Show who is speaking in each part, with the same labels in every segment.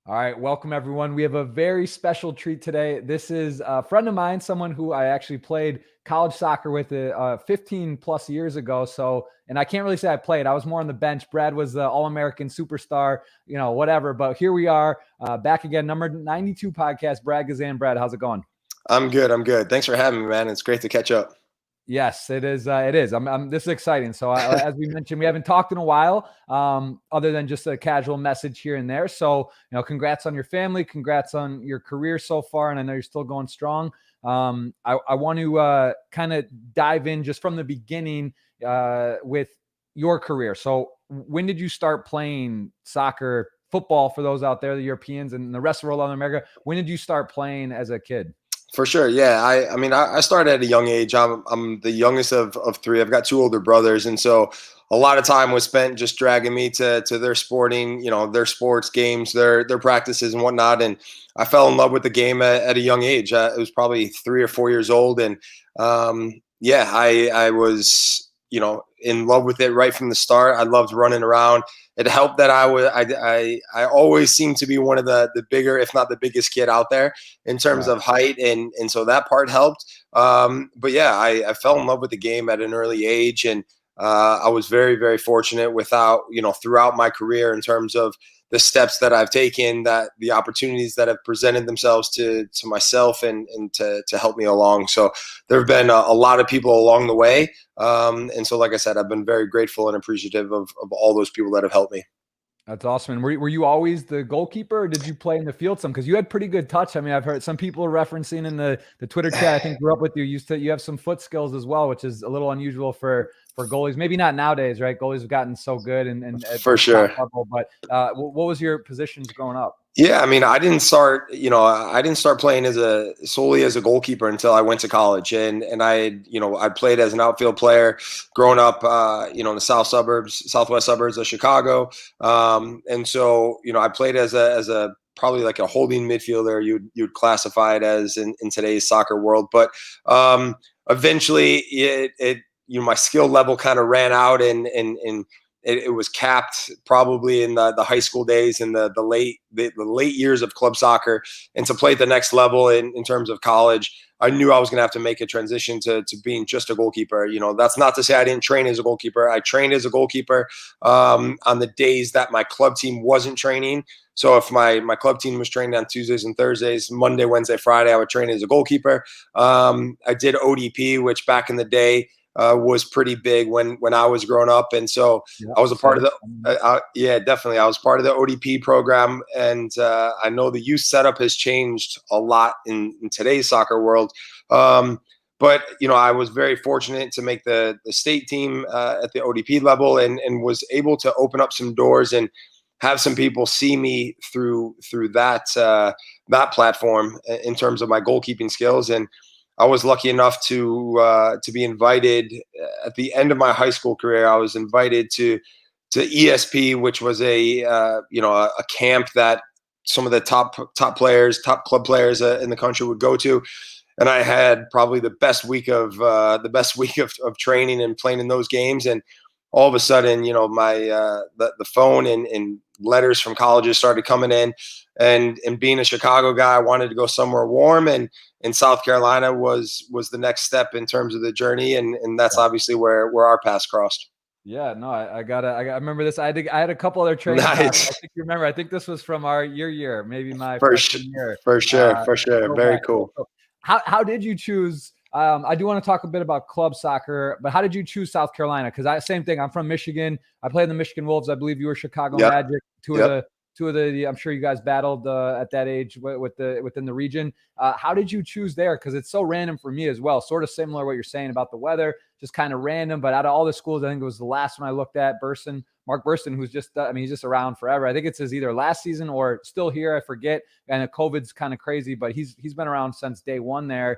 Speaker 1: All right, welcome everyone. We have a very special treat today. This is a friend of mine, someone who I actually played college soccer with 15 plus years ago. So, and I can't really say I played. I was more on the bench. Brad was the All-American superstar, whatever. But here we are, back again, number 92 podcast. Brad Guzan. Brad, how's it going?
Speaker 2: I'm good. I'm good. Thanks for having me, man. It's great to catch up.
Speaker 1: Yes, it is. It is. This is exciting. So, as we mentioned, we haven't talked in a while, other than just a casual message here and there. So, congrats on your family, congrats on your career so far, and I know you're still going strong. I want to kind of dive in just from the beginning with your career. So, when did you start playing soccer, football for those out there, the Europeans and the rest of the world, in America? When did you start playing as a kid?
Speaker 2: For sure. Yeah. I started at a young age. I'm the youngest of three. I've got two older brothers. And so a lot of time was spent just dragging me to their sporting, their sports games, their practices and whatnot. And I fell in love with the game at a young age. It was probably 3 or 4 years old. And I was, in love with it right from the start. I loved running around. It helped that I always seemed to be one of the bigger, if not the biggest kid out there in terms of height. And so that part helped. But yeah, I fell in love with the game at an early age. And I was very, very fortunate throughout my career in terms of the steps that I've taken, that the opportunities that have presented themselves to myself and to help me along. So there have been a lot of people along the way. And so, like I said, I've been very grateful and appreciative of all those people that have helped me.
Speaker 1: That's awesome. And were you always the goalkeeper, or did you play in the field some? Because you had pretty good touch. I mean, I've heard some people referencing in the Twitter chat, I think grew up with you, you have some foot skills as well, which is a little unusual for goalies. Maybe not nowadays, right? Goalies have gotten so good and
Speaker 2: for sure.
Speaker 1: Level, but what was your positions growing up?
Speaker 2: Yeah, I mean, I didn't start playing solely as a goalkeeper until I went to college, and I played as an outfield player growing up, in the southwest suburbs of Chicago, and so I played as a probably like a holding midfielder. You'd classify it as in today's soccer world, but eventually my skill level kind of ran out, and it was capped probably in the high school days and the late years of club soccer. And to play at the next level in terms of college, I knew I was going to have to make a transition to being just a goalkeeper. That's not to say I didn't train as a goalkeeper. I trained as a goalkeeper on the days that my club team wasn't training. So if my club team was training on Tuesdays and Thursdays, Monday, Wednesday, Friday, I would train as a goalkeeper. I did ODP, which back in the day, was pretty big when I was growing up. And so I was a part of definitely. I was part of the ODP program. And I know the youth setup has changed a lot in today's soccer world. But I was very fortunate to make the state team at the ODP level and was able to open up some doors and have some people see me through that platform in terms of my goalkeeping skills. And I was lucky enough to be invited at the end of my high school career. I was invited to ESP, which was a camp that some of the top club players in the country would go to. And I had probably the best week of training and playing in those games. And all of a sudden, my the phone and letters from colleges started coming in, and being a Chicago guy, I wanted to go somewhere warm, and South Carolina was the next step in terms of the journey, and that's obviously where our paths crossed.
Speaker 1: Yeah, no, I remember this. I had a couple other training.
Speaker 2: Nice.
Speaker 1: I think you remember. I think this was from your year, maybe my
Speaker 2: freshman year. For sure. Very cool.
Speaker 1: So how did you choose? I do want to talk a bit about club soccer, but how did you choose South Carolina? Because same thing. I'm from Michigan. I played in the Michigan Wolves. I believe you were Chicago Magic. Two of the. I'm sure you guys battled at that age within the region. How did you choose there? Because it's so random for me as well. Sort of similar to what you're saying about the weather, just kind of random. But out of all the schools, I think it was the last one I looked at. Mark Burston, who's just, he's just around forever. I think it's his either last season or still here. I forget. And COVID's kind of crazy, but he's been around since day one there.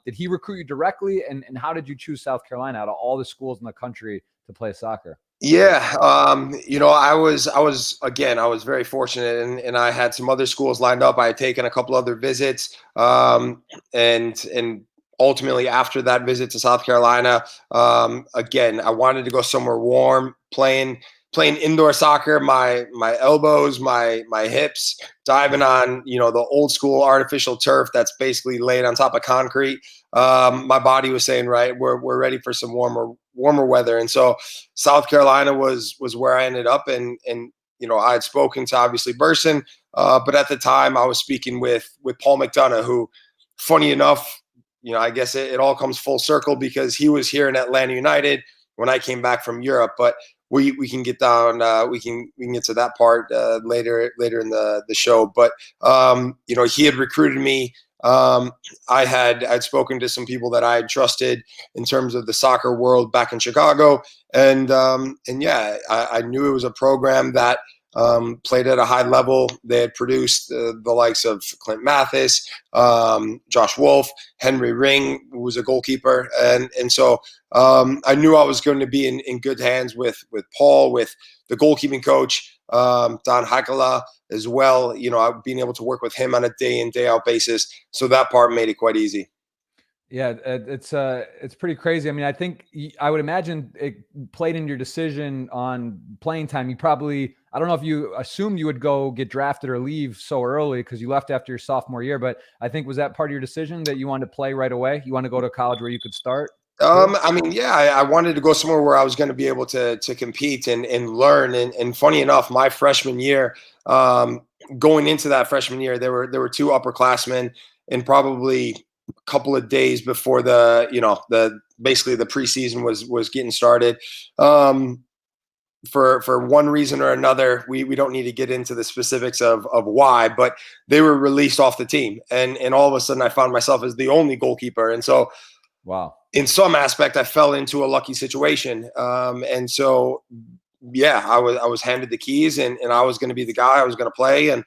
Speaker 1: Did he recruit you directly? And how did you choose South Carolina out of all the schools in the country to play soccer?
Speaker 2: Yeah. I was very fortunate, and I had some other schools lined up. I had taken a couple other visits, and ultimately after that visit to South Carolina, again, I wanted to go somewhere warm, playing playing indoor soccer, my elbows, my hips, diving on, you know, the old school artificial turf that's basically laid on top of concrete. My body was saying, right, we're ready for some warmer weather. And so South Carolina was where I ended up. And you know, I had spoken to obviously Burson, but at the time I was speaking with Paul McDonough, who, funny enough, you know, I guess it all comes full circle because he was here in Atlanta United when I came back from Europe. But we can get down, we can get to that part later in the show. But you know, he had recruited me. I'd spoken to some people that I had trusted in terms of the soccer world back in Chicago, and yeah, I knew it was a program that played at a high level. They had produced the likes of Clint Mathis, Josh Wolf, Henry Ring, who was a goalkeeper, and so I knew I was going to be in good hands with Paul, with the goalkeeping coach, Don Heikala as well. You know, being able to work with him on a day in, day out basis. So that part made it quite easy.
Speaker 1: Yeah, it's pretty crazy. I mean, I think I would imagine it played in your decision on playing time. You probably, I don't know if you assumed you would go get drafted or leave so early because you left after your sophomore year, but I think, was that part of your decision that you wanted to play right away? You want to go to college where you could start?
Speaker 2: I mean, yeah, I wanted to go somewhere where I was going to be able to compete and learn. And funny enough, my freshman year, going into that freshman year, there were two upperclassmen, and probably a couple of days before basically the preseason was getting started. For one reason or another, we don't need to get into the specifics of why, but they were released off the team, and all of a sudden I found myself as the only goalkeeper, and so.
Speaker 1: Wow.
Speaker 2: In some aspect, I fell into a lucky situation. And so, yeah, I was handed the keys, and I was going to be the guy. I was going to play. And,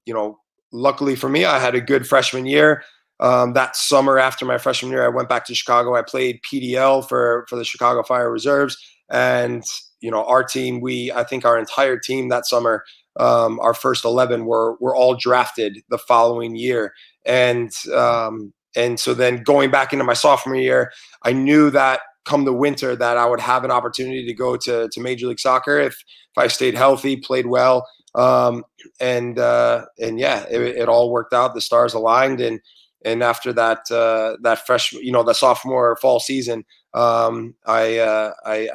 Speaker 2: you know, luckily for me, I had a good freshman year. That summer after my freshman year, I went back to Chicago. I played PDL for the Chicago Fire Reserves. And, you know, our team, I think our entire team that summer, our first 11 were all drafted the following year. And so then going back into my sophomore year, I knew that come the winter that I would have an opportunity to go to Major League Soccer if I stayed healthy, played well. And yeah, it all worked out. The stars aligned. And after that freshman, you know, the sophomore fall season, I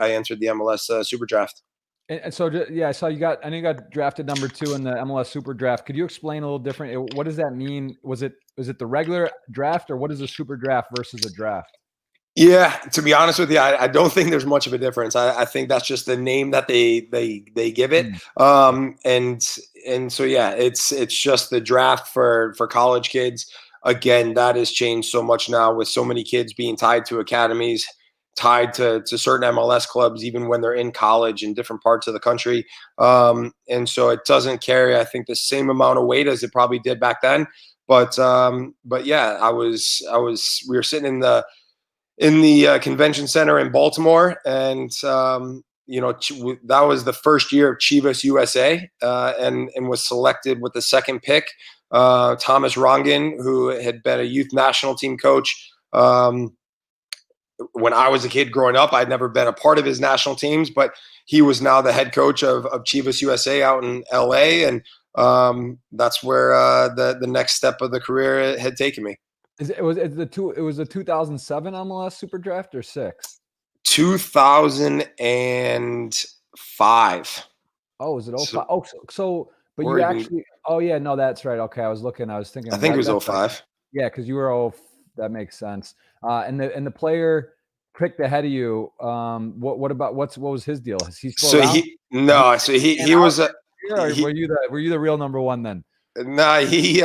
Speaker 2: entered the MLS Super Draft.
Speaker 1: And so, yeah, I saw I know you got drafted number 2 in the MLS Super Draft. Could you explain a little different? What does that mean? Was it the regular draft, or what is a Super Draft versus a draft?
Speaker 2: Yeah, to be honest with you, I don't think there's much of a difference. I think that's just the name that they give it. And so yeah, it's just the draft for college kids. Again, that has changed so much now with so many kids being tied to academies, tied to certain MLS clubs, even when they're in college in different parts of the country. And so it doesn't carry, I think, the same amount of weight as it probably did back then. But yeah, we were sitting in the convention center in Baltimore, and you know, that was the first year of Chivas USA, and was selected with the second pick. Thomas Rongen, who had been a youth national team coach when I was a kid growing up. I'd never been a part of his national teams, but he was now the head coach of Chivas USA out in LA, and that's where the next step of the career had taken me.
Speaker 1: It was the 2007 MLS Super Draft or 6?
Speaker 2: 2005.
Speaker 1: Oh, is it 05? But you actually. Oh yeah, no, that's right. Okay, I was thinking.
Speaker 2: I think it was 05.
Speaker 1: Right. Yeah, because you were that makes sense. And the player picked ahead of you. What was his deal? Is he still around?
Speaker 2: He was a.
Speaker 1: Were you the real number 1 then?
Speaker 2: No, he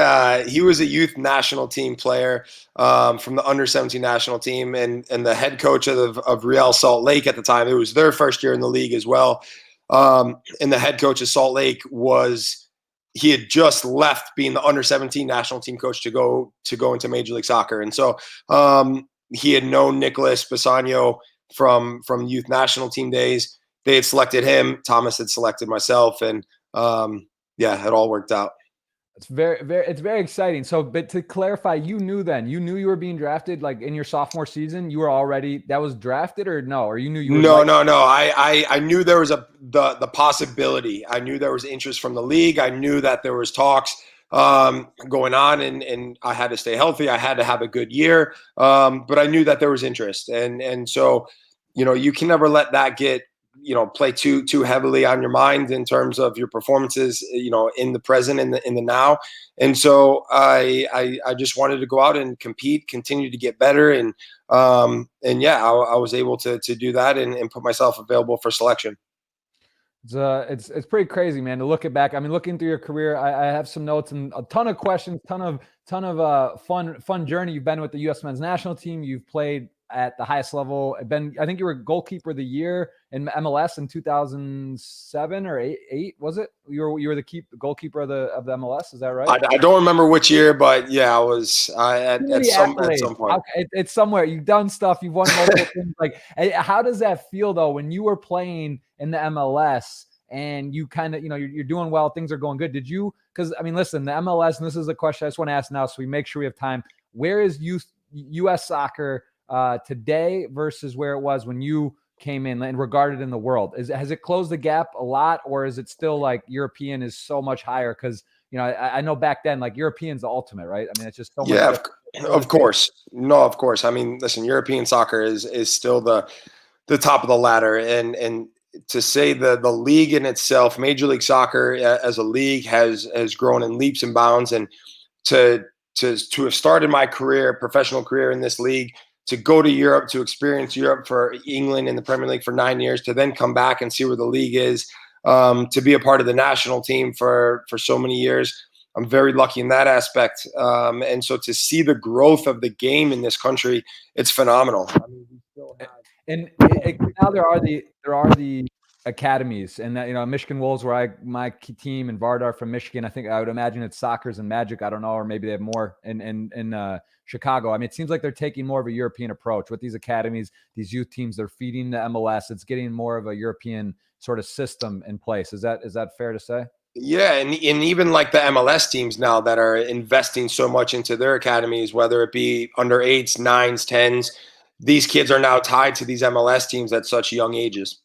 Speaker 2: was a youth national team player from the under 17 national team, and the head coach of Real Salt Lake at the time. It was their first year in the league as well. And the head coach of Salt Lake he had just left being the under 17 national team coach to go into Major League Soccer, and so he had known Nicholas Basano from youth national team days. They had selected him. Thomas had selected myself, and yeah, it all worked out.
Speaker 1: It's it's very exciting. So, but to clarify, you knew you were being drafted like in your sophomore season. You were already that was drafted, or no, or you knew you would.
Speaker 2: No, no, no. I knew there was the possibility. I knew there was interest from the league. I knew that there was talks going on, and I had to stay healthy. I had to have a good year, but I knew that there was interest, and so you can never let that get play too heavily on your mind in terms of your performances in the present, in the now. And so I just wanted to go out and compete, continue to get better, and yeah, I was able to do that and put myself available for selection.
Speaker 1: It's pretty crazy, man, to look it back. I mean, looking through your career, I have some notes and a ton of questions, ton of fun journey. You've been with the U.S. men's national team. You've played at the highest level. I think you were goalkeeper of the year in MLS in 2007 or eight, was it? You were the goalkeeper of the MLS. Is that right?
Speaker 2: I don't remember which year, but yeah, I was at some point.
Speaker 1: It's somewhere. You've done stuff. You've won multiple things. Like, how does that feel though when you were playing in the MLS and you kind of you're doing well, things are going good? Did you? Because I mean, listen, the MLS, and this is a question I just want to ask now, so we make sure we have time. Where is U.S. soccer today versus where it was when you came in and regarded in the world? Has it closed the gap a lot, or is it still like European is so much higher? Because I know back then, like, European's the ultimate, right? I mean, it's just so much.
Speaker 2: Yeah, of course. No, of course. I mean, listen, European soccer is still the top of the ladder, and to say the league in itself, Major League Soccer as a league has grown in leaps and bounds, and to have started my professional career in this league, to go to Europe, to experience Europe for England in the Premier League for 9 years, to then come back and see where the league is, to be a part of the national team for so many years. I'm very lucky in that aspect. And so to see the growth of the game in this country, it's phenomenal. I mean, we still have,
Speaker 1: and now there are the academies, and that, Michigan Wolves, where my team, and Vardar from Michigan. I would imagine it's Sockers and Magic. I don't know, or maybe they have more in Chicago. I mean, it seems like they're taking more of a European approach with these academies, these youth teams. They're feeding the MLS. It's getting more of a European sort of system in place. Is that fair to say?
Speaker 2: Yeah, and even like the MLS teams now that are investing so much into their academies, whether it be under 8s, 9s, 10s, these kids are now tied to these MLS teams at such young ages.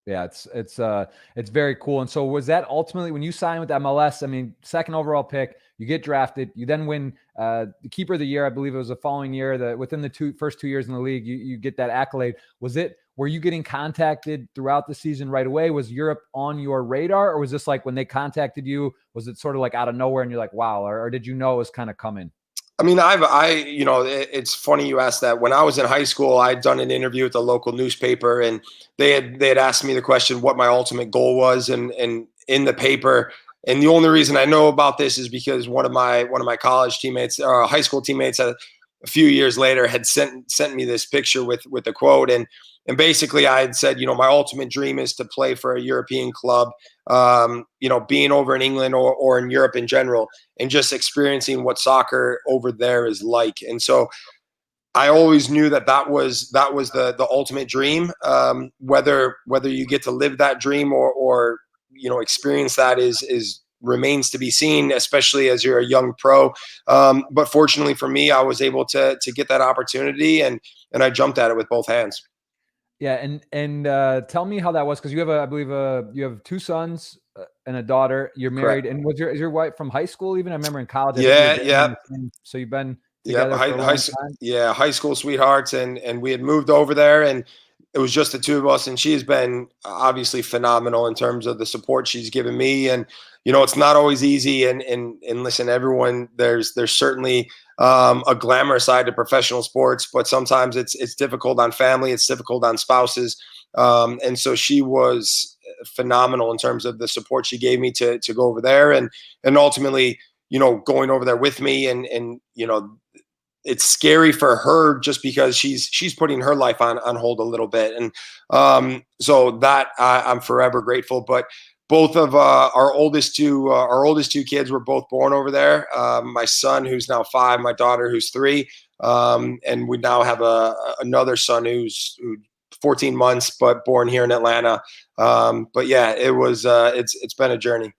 Speaker 1: Yeah, it's very cool. And so was that ultimately when you signed with MLS? I mean, second overall pick, you get drafted, you then win the keeper of the year. I believe it was the following year. That within the first 2 years in the league, you get that accolade. Were you getting contacted throughout the season right away? Was Europe on your radar, or was this like when they contacted you, was it sort of like out of nowhere and you're like, wow, or did you know it was kind of coming?
Speaker 2: I mean, it's funny you asked that. When I was in high school, I'd done an interview with the local newspaper, and they had asked me the question what my ultimate goal was, and in the paper. And the only reason I know about this is because one of my college teammates, or high school teammates, a few years later had sent me this picture with a quote, and basically I had said, my ultimate dream is to play for a European club, being over in England or in Europe in general, and just experiencing what soccer over there is like. And so I always knew that was the ultimate dream. Whether you get to live that dream or experience that is remains to be seen, especially as you're a young pro. But fortunately for me, I was able to get that opportunity, and I jumped at it with both hands.
Speaker 1: Yeah, and tell me how that was, because you have I believe you have 2 sons and a daughter. You're married. Correct. And is your wife from high school even? I remember in college.
Speaker 2: Yeah.
Speaker 1: So you've been together for a long time?
Speaker 2: Yeah, high school sweethearts, and we had moved over there, and it was just the two of us, and she has been obviously phenomenal in terms of the support she's given me. And it's not always easy, and listen, everyone, there's certainly a glamour side to professional sports, but sometimes it's difficult on family, it's difficult on spouses, and so she was phenomenal in terms of the support she gave me to go over there, and ultimately going over there with me, and it's scary for her just because she's putting her life on hold a little bit. And so that I'm forever grateful. But both of our oldest two kids were both born over there. My son, who's now 5, my daughter, who's 3. And we now have another son who's 14 months, but born here in Atlanta. But yeah, it's been a journey.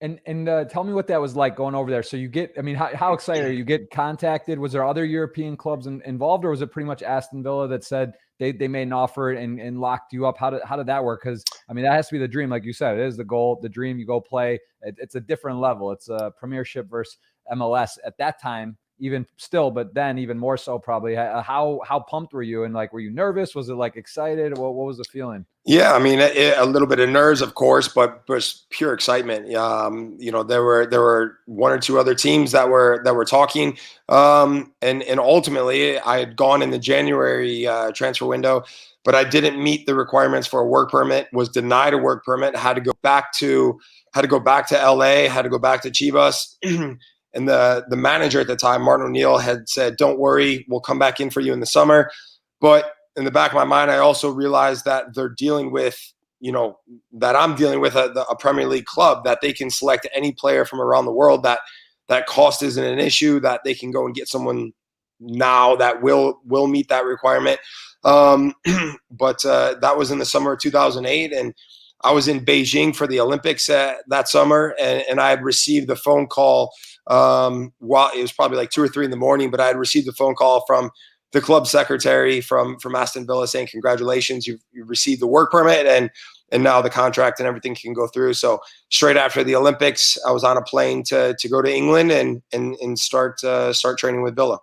Speaker 1: And tell me what that was like going over there. So you get, I mean, how excited are you? Get contacted? Was there other European clubs involved, or was it pretty much Aston Villa that said they made an offer and locked you up? How did that work? Because I mean, that has to be the dream, like you said. It is the goal, the dream. You go play. It's a different level. It's a Premiership versus MLS at that time, even still, but then even more so probably. How pumped were you? And like, were you nervous? Was it like excited? What was the feeling?
Speaker 2: Yeah, I mean, a little bit of nerves, of course, but just pure excitement. You know, there were one or two other teams that were talking, and ultimately, I had gone in the January transfer window, but I didn't meet the requirements for a work permit. Was denied a work permit. Had to go back to LA. Had to go back to Chivas. And the manager at the time, Martin O'Neill, had said, "Don't worry, we'll come back in for you in the summer." But in the back of my mind, I also realized that they're dealing with, that I'm dealing with a Premier League club, that they can select any player from around the world, that cost isn't an issue, that they can go and get someone now that will meet that requirement. But that was in the summer of 2008, and I was in Beijing for the Olympics that summer, and I had received the phone call while it was probably like 2 or 3 in the morning, but I had received a phone call from the club secretary from Aston Villa saying, "Congratulations, you've received the work permit, and now the contract and everything can go through." So straight after the Olympics, I was on a plane to go to England and start training with Villa.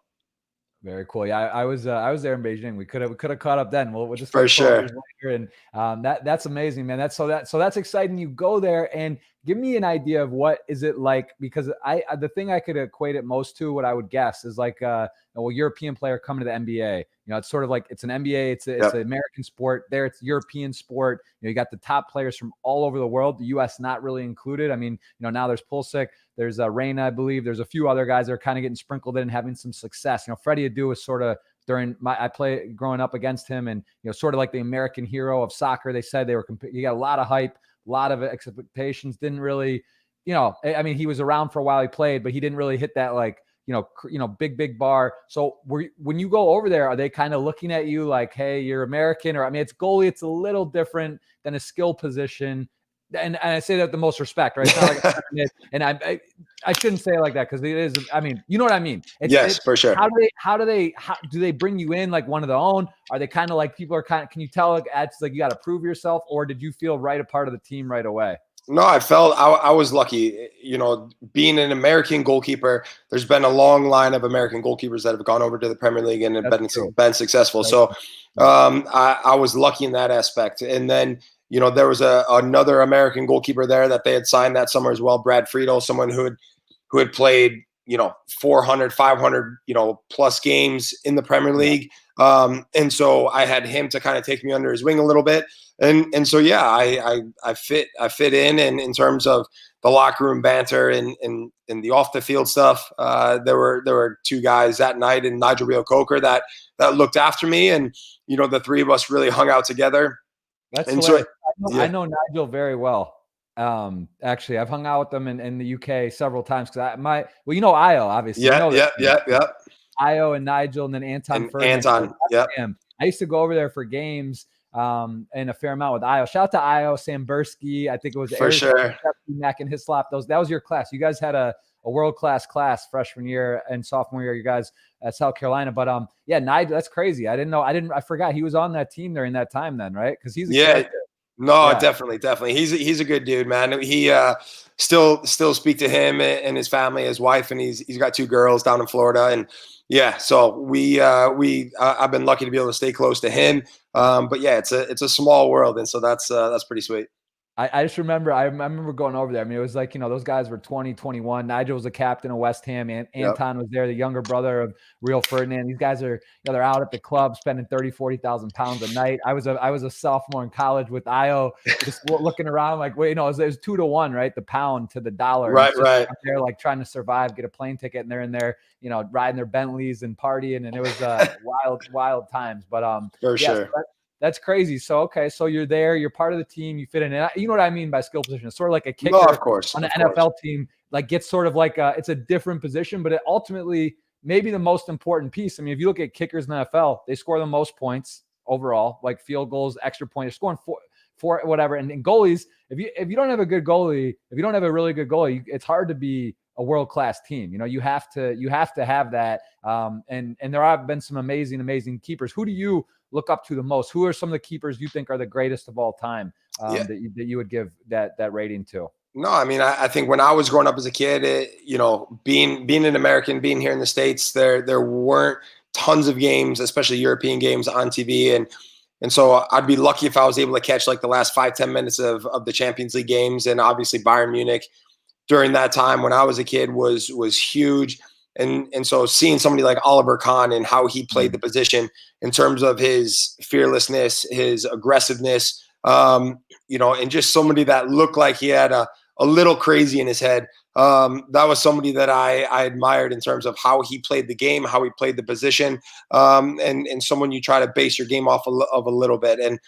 Speaker 1: Very cool. Yeah, I was there in Beijing. We could have caught up then. We'll just
Speaker 2: for sure.
Speaker 1: Later. And that's amazing, man. That's exciting. You go there and give me an idea of what is it like, because the thing I could equate it most to, what I would guess, is like European player coming to the NBA. It's sort of like, it's an NBA, it's an American sport. There it's European sport. You got the top players from all over the world, the US not really included. I mean, now there's Pulisic, there's Reyna, I believe. There's a few other guys that are kind of getting sprinkled in and having some success. Freddie Adu was sort of I play growing up against him, and sort of like the American hero of soccer. They said he got a lot of hype, a lot of expectations. Didn't really, I mean, he was around for a while. He played, but he didn't really hit that big bar. So when you go over there, are they kind of looking at you like, hey, you're American? Or I mean, it's goalie. It's a little different than a skill position. And I say that with the most respect, right? It's not like and I shouldn't say it like that, because it is. I mean, you know what I mean?
Speaker 2: Yes, for sure.
Speaker 1: How do they bring you in like one of their own? Are they kind of like, people are kind of, can you tell it's like you got to prove yourself, or did you feel right a part of the team right away?
Speaker 2: No, I felt I was lucky. Being an American goalkeeper, there's been a long line of American goalkeepers that have gone over to the Premier League and have been successful. Right. So I was lucky in that aspect. And then there was another American goalkeeper there that they had signed that summer as well, Brad Friedel, someone who had played 400, 500 plus games in the Premier League. And so I had him to kind of take me under his wing a little bit. And so, yeah, I fit in terms of the locker room banter and the off the field stuff. There were 2 guys that night, and Nigel Reo-Coker that looked after me, and the 3 of us really hung out together.
Speaker 1: That's hilarious. I know Nigel very well. Actually, I've hung out with them in the UK several times, because Io, obviously.
Speaker 2: Yeah.
Speaker 1: Io and Nigel, and then Anton. I used to go over there for games. And a fair amount with Io. Shout out to Io, Sam Bursky. I think it was
Speaker 2: for sure.
Speaker 1: Mac and Hislop. That was your class. You guys had a world-class class freshman year and sophomore year, you guys at South Carolina. But yeah, Nigel, that's crazy. I forgot he was on that team during that time then, right? Because he's
Speaker 2: definitely. He's a good dude, man. He still speak to him and his family, his wife, and he's got 2 girls down in Florida. And yeah, so I've been lucky to be able to stay close to him. But yeah, it's a small world, and so that's pretty sweet.
Speaker 1: I just remember, I remember going over there. I mean, it was like, those guys were 20, 21. Nigel was a captain of West Ham. And Anton was there, the younger brother of Rio Ferdinand. These guys are, they're out at the club spending 30, 40,000 pounds a night. I was a sophomore in college with Io, just looking around like, wait, it was 2 to 1, right? The pound to the dollar.
Speaker 2: Right.
Speaker 1: They're like trying to survive, get a plane ticket, and they're in there, riding their Bentleys and partying. And it was wild times. But
Speaker 2: for sure.
Speaker 1: So that's crazy. So, okay. So you're there, you're part of the team, you fit in. And you know what I mean by skill position? It's sort of like a kicker
Speaker 2: of course,
Speaker 1: on an NFL team, like gets sort of like it's a different position, but it ultimately maybe the most important piece. I mean, if you look at kickers in the NFL, they score the most points overall, like field goals, extra points. They're scoring for whatever. And goalies, if you don't have a good goalie, if you don't have a really good goalie, it's hard to be a world-class team. You have to have that. And there have been some amazing keepers. Who do you look up to the most? Who are some of the keepers you think are the greatest of all time that you would give that rating to?
Speaker 2: No, I mean, I think when I was growing up as a kid, being an American, being here in the States, there weren't tons of games, especially European games on TV. And so I'd be lucky if I was able to catch like the last 5-10 minutes of the Champions League games. And obviously Bayern Munich during that time when I was a kid was huge. And so seeing somebody like Oliver Kahn and how he played the position in terms of his fearlessness, his aggressiveness, and just somebody that looked like he had a little crazy in his head. That was somebody that I admired in terms of how he played the game, how he played the position, and someone you try to base your game off of a little bit. And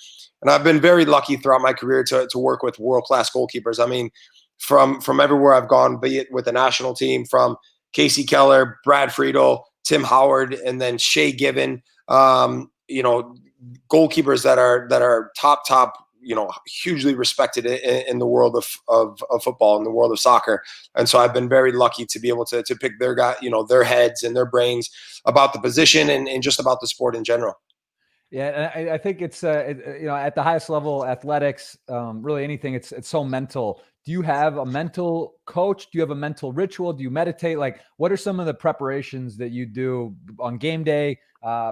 Speaker 2: I've been very lucky throughout my career to work with world-class goalkeepers. I mean, from everywhere I've gone, be it with the national team, from Casey Keller, Brad Friedel, Tim Howard, and then Shea Given, goalkeepers that are top, hugely respected in the world of football, in the world of soccer. And so I've been very lucky to be able to pick their their heads and their brains about the position and just about the sport in general.
Speaker 1: Yeah, and I think it's at the highest level, athletics, really anything. It's so mental. Do you have a mental coach? Do you have a mental ritual? Do you meditate? Like, what are some of the preparations that you do on game day,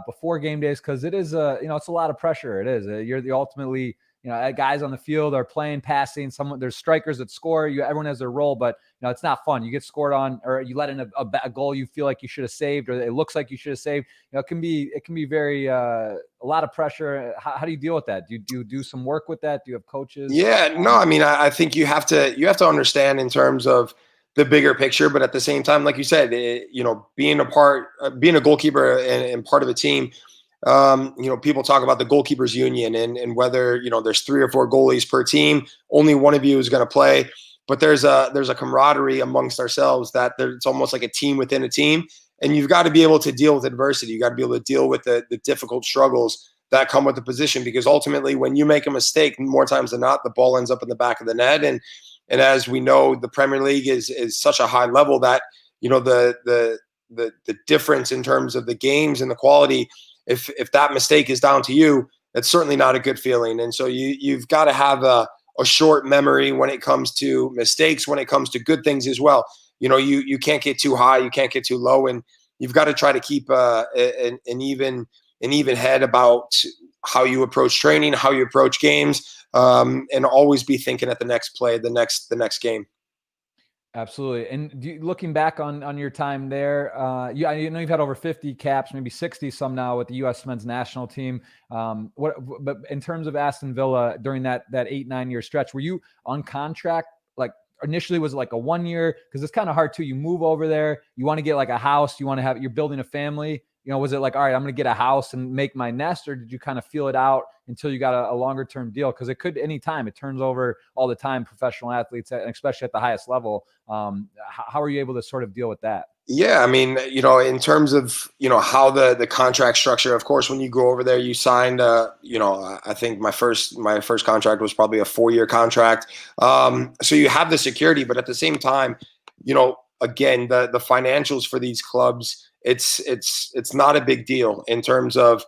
Speaker 1: before game days? Because it is it's a lot of pressure. It is. You're the ultimately, guys on the field are playing, passing. There's strikers that score. Everyone has their role, but it's not fun. You get scored on, or you let in a goal you feel like you should have saved, or it looks like you should have saved. It can be very a lot of pressure. How do you deal with that? Do you do some work with that? Do you have coaches?
Speaker 2: Yeah, no, I mean, I think you have to understand in terms of the bigger picture, but at the same time, like you said, being a goalkeeper and part of a team. People talk about the goalkeepers union and whether, there's 3 or 4 goalies per team, only one of you is going to play, but there's a camaraderie amongst ourselves that it's almost like a team within a team. And you've got to be able to deal with adversity. You got to be able to deal with the difficult struggles that come with the position, because ultimately when you make a mistake, more times than not, the ball ends up in the back of the net. And as we know, the Premier League is such a high level that, the difference in terms of the games and the quality, if that mistake is down to you, that's certainly not a good feeling. And so you've got to have a short memory when it comes to mistakes, when it comes to good things as well. You can't get too high, you can't get too low, and you've got to try to keep an even head about how you approach training, how you approach games, and always be thinking at the next play, the next game.
Speaker 1: Absolutely. And looking back on your time there, I know you've had over 50 caps, maybe 60 some now with the U.S. men's national team. But in terms of Aston Villa during that 8-9 year stretch, were you on contract? Like initially, was it like a 1 year? Because it's kind of hard too. You move over there, you want to get like a house, you're building a family. Was it like, all right, I'm going to get a house and make my nest, or did you kind of feel it out until you got a longer term deal? Because it could anytime, it turns over all the time, professional athletes, and especially at the highest level. How are you able to sort of deal with that?
Speaker 2: Yeah, I mean, in terms of, how the contract structure, of course, when you go over there, you signed, I think my first contract was probably a 4-year contract. So you have the security, but at the same time, again, the financials for these clubs, it's not a big deal in terms of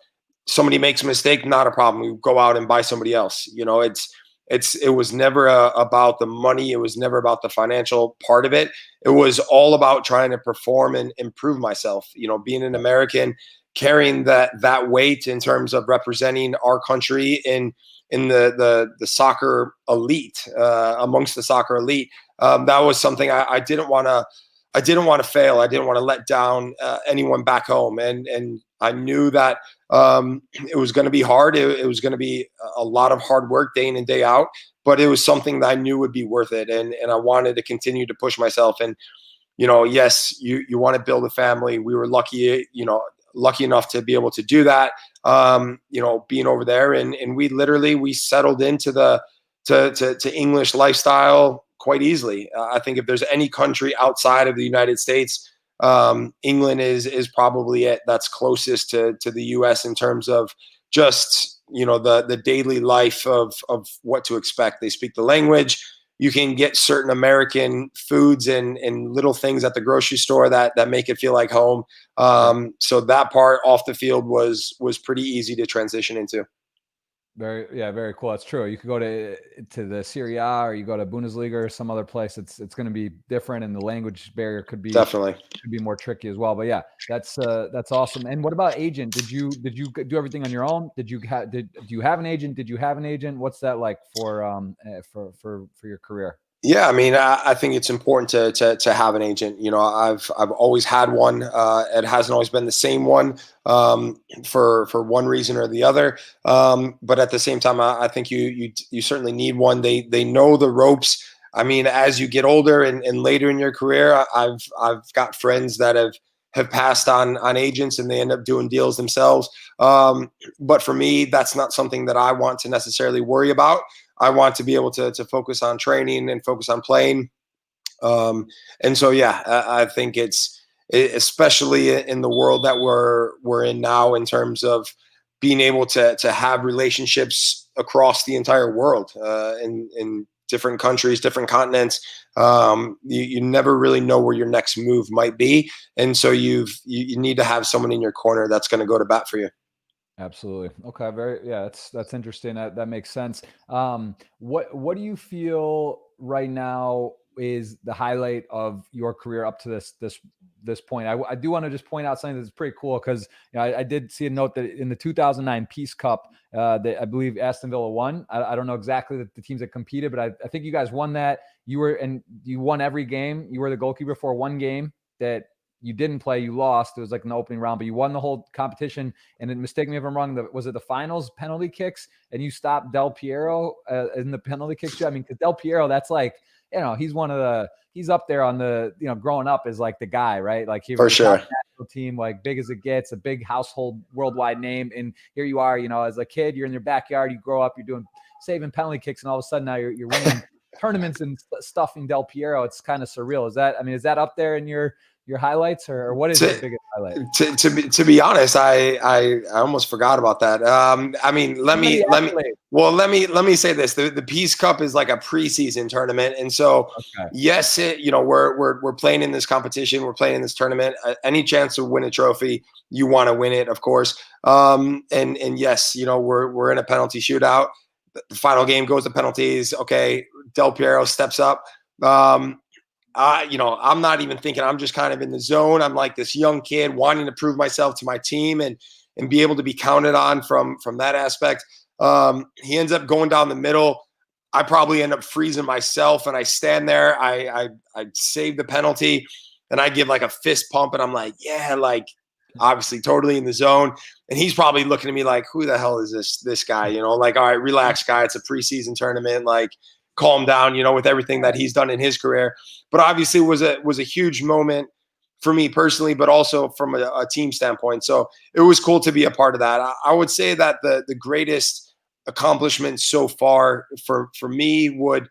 Speaker 2: somebody makes a mistake, not a problem. We go out and buy somebody else. It was never about the money. It was never about the financial part of it. It was all about trying to perform and improve myself. Being an American, carrying that weight in terms of representing our country in the soccer elite, amongst the soccer elite. That was something I didn't want to. I didn't want to fail. I didn't want to let down anyone back home, and I knew that it was going to be hard. It was going to be a lot of hard work day in and day out, but it was something that I knew would be worth it, and I wanted to continue to push myself. And yes, you want to build a family. We were lucky enough to be able to do that. Being over there, and we settled into the English lifestyle quite easily. I think if there's any country outside of the United States, England is probably it. That's closest to the U.S. in terms of just the daily life of what to expect. They speak the language. You can get certain American foods and little things at the grocery store that make it feel like home. So that part off the field was pretty easy to transition into.
Speaker 1: Very cool. That's true. You could go to the Serie A, or you go to Bundesliga or some other place. It's going to be different, and the language barrier could be more tricky as well. But yeah, that's awesome. And what about agent? Did you do everything on your own? Do you have an agent? Did you have an agent? What's that like for your career?
Speaker 2: Yeah, I mean, I think it's important to have an agent. I've always had one. It hasn't always been the same one for one reason or the other. But at the same time, I think you certainly need one. They know the ropes. I mean, as you get older and later in your career, I've got friends that have passed on agents, and they end up doing deals themselves. But for me, that's not something that I want to necessarily worry about. I want to be able to focus on training and focus on playing. And so, yeah, I think it's, especially in the world that we're in now, in terms of being able to have relationships across the entire world, in different countries, different continents. You never really know where your next move might be. And so you need to have someone in your corner that's going to go to bat for you.
Speaker 1: Absolutely. Okay. That's interesting. That makes sense. What do you feel right now is the highlight of your career up to this point? I do want to just point out something that's pretty cool, because I did see a note that in the 2009 Peace Cup, that I believe Aston Villa won. I don't know exactly the teams that competed, but I think you guys won that. You won every game. You were the goalkeeper for one game that you didn't play, you lost. It was like an opening round, but you won the whole competition. And then, mistake me if I'm wrong, was it the finals penalty kicks, and you stopped Del Piero in the penalty kicks? I mean, because Del Piero, that's like, he's up there on the, growing up as like the guy, right? Like he was
Speaker 2: for sure.
Speaker 1: National team, like big as it gets, a big household worldwide name. And here you are, as a kid, you're in your backyard, you grow up, you're saving penalty kicks, and all of a sudden now you're winning tournaments and stuffing Del Piero. It's kind of surreal. Is that up there in your highlights, or what is your biggest highlight?
Speaker 2: To be honest, I almost forgot about that. I mean, let me say this: the Peace Cup is like a preseason tournament, and so yes, we're playing in this competition, we're playing in this tournament. Any chance to win a trophy, you want to win it, of course. And yes, we're in a penalty shootout. The final game goes to penalties. Okay, Del Piero steps up. I'm not even thinking. I'm just kind of in the zone. I'm like this young kid wanting to prove myself to my team and be able to be counted on from that aspect. He ends up going down the middle. I probably end up freezing myself, and I stand there. I save the penalty, and I give like a fist pump, and I'm like, yeah, like obviously totally in the zone. And he's probably looking at me like, who the hell is this guy? Like, all right, relax, guy. It's a preseason tournament. Like, calm down, with everything that he's done in his career. But obviously it was a huge moment for me personally, but also from a team standpoint. So it was cool to be a part of that. I would say that the greatest accomplishment so far for me would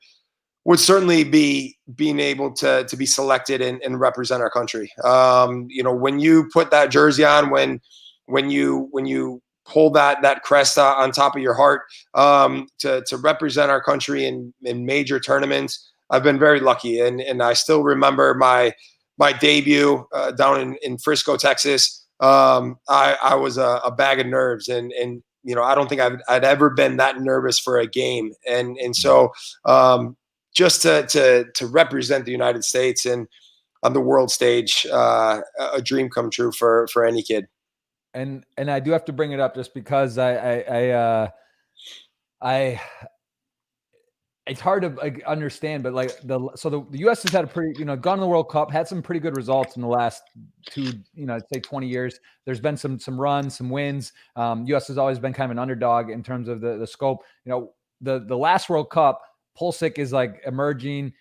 Speaker 2: certainly be being able to be selected and represent our country. When you put that jersey on, when you hold that crest on top of your heart, to represent our country in major tournaments. I've been very lucky, and I still remember my debut down in Frisco, Texas. I was a bag of nerves, and I don't think I'd ever been that nervous for a game, and so just to represent the United States and on the world stage, a dream come true for any kid.
Speaker 1: And I do have to bring it up just because it's hard to understand, but like the U.S. has had a pretty, gone to the World Cup, had some pretty good results in the last I'd say 20 years. There's been some runs, some wins. U.S. has always been kind of an underdog in terms of the scope. The last World Cup, Pulisic is like emerging.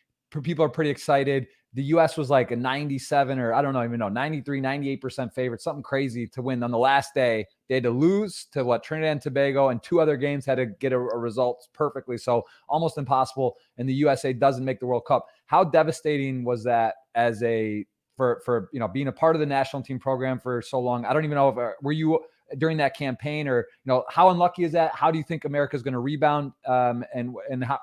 Speaker 1: People are pretty excited. The U.S. was like a 97 or I don't even know, 93, 98% favorite, something crazy to win. On the last day, they had to lose to Trinidad and Tobago, and 2 other games had to get a result perfectly. So almost impossible. And the USA doesn't make the World Cup. How devastating was that for being a part of the national team program for so long? I don't even know were you during that campaign, or how unlucky is that? How do you think America's going to rebound? And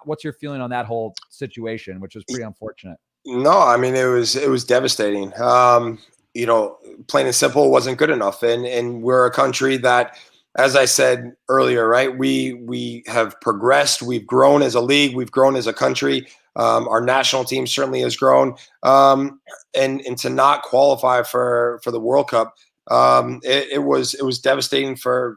Speaker 1: what's your feeling on that whole situation, which was pretty unfortunate?
Speaker 2: No, I mean, it was devastating. Plain and simple, it wasn't good enough. And we're a country that, as I said earlier, right, we have progressed. We've grown as a league. We've grown as a country. Our national team certainly has grown. And to not qualify for the World Cup, it was devastating for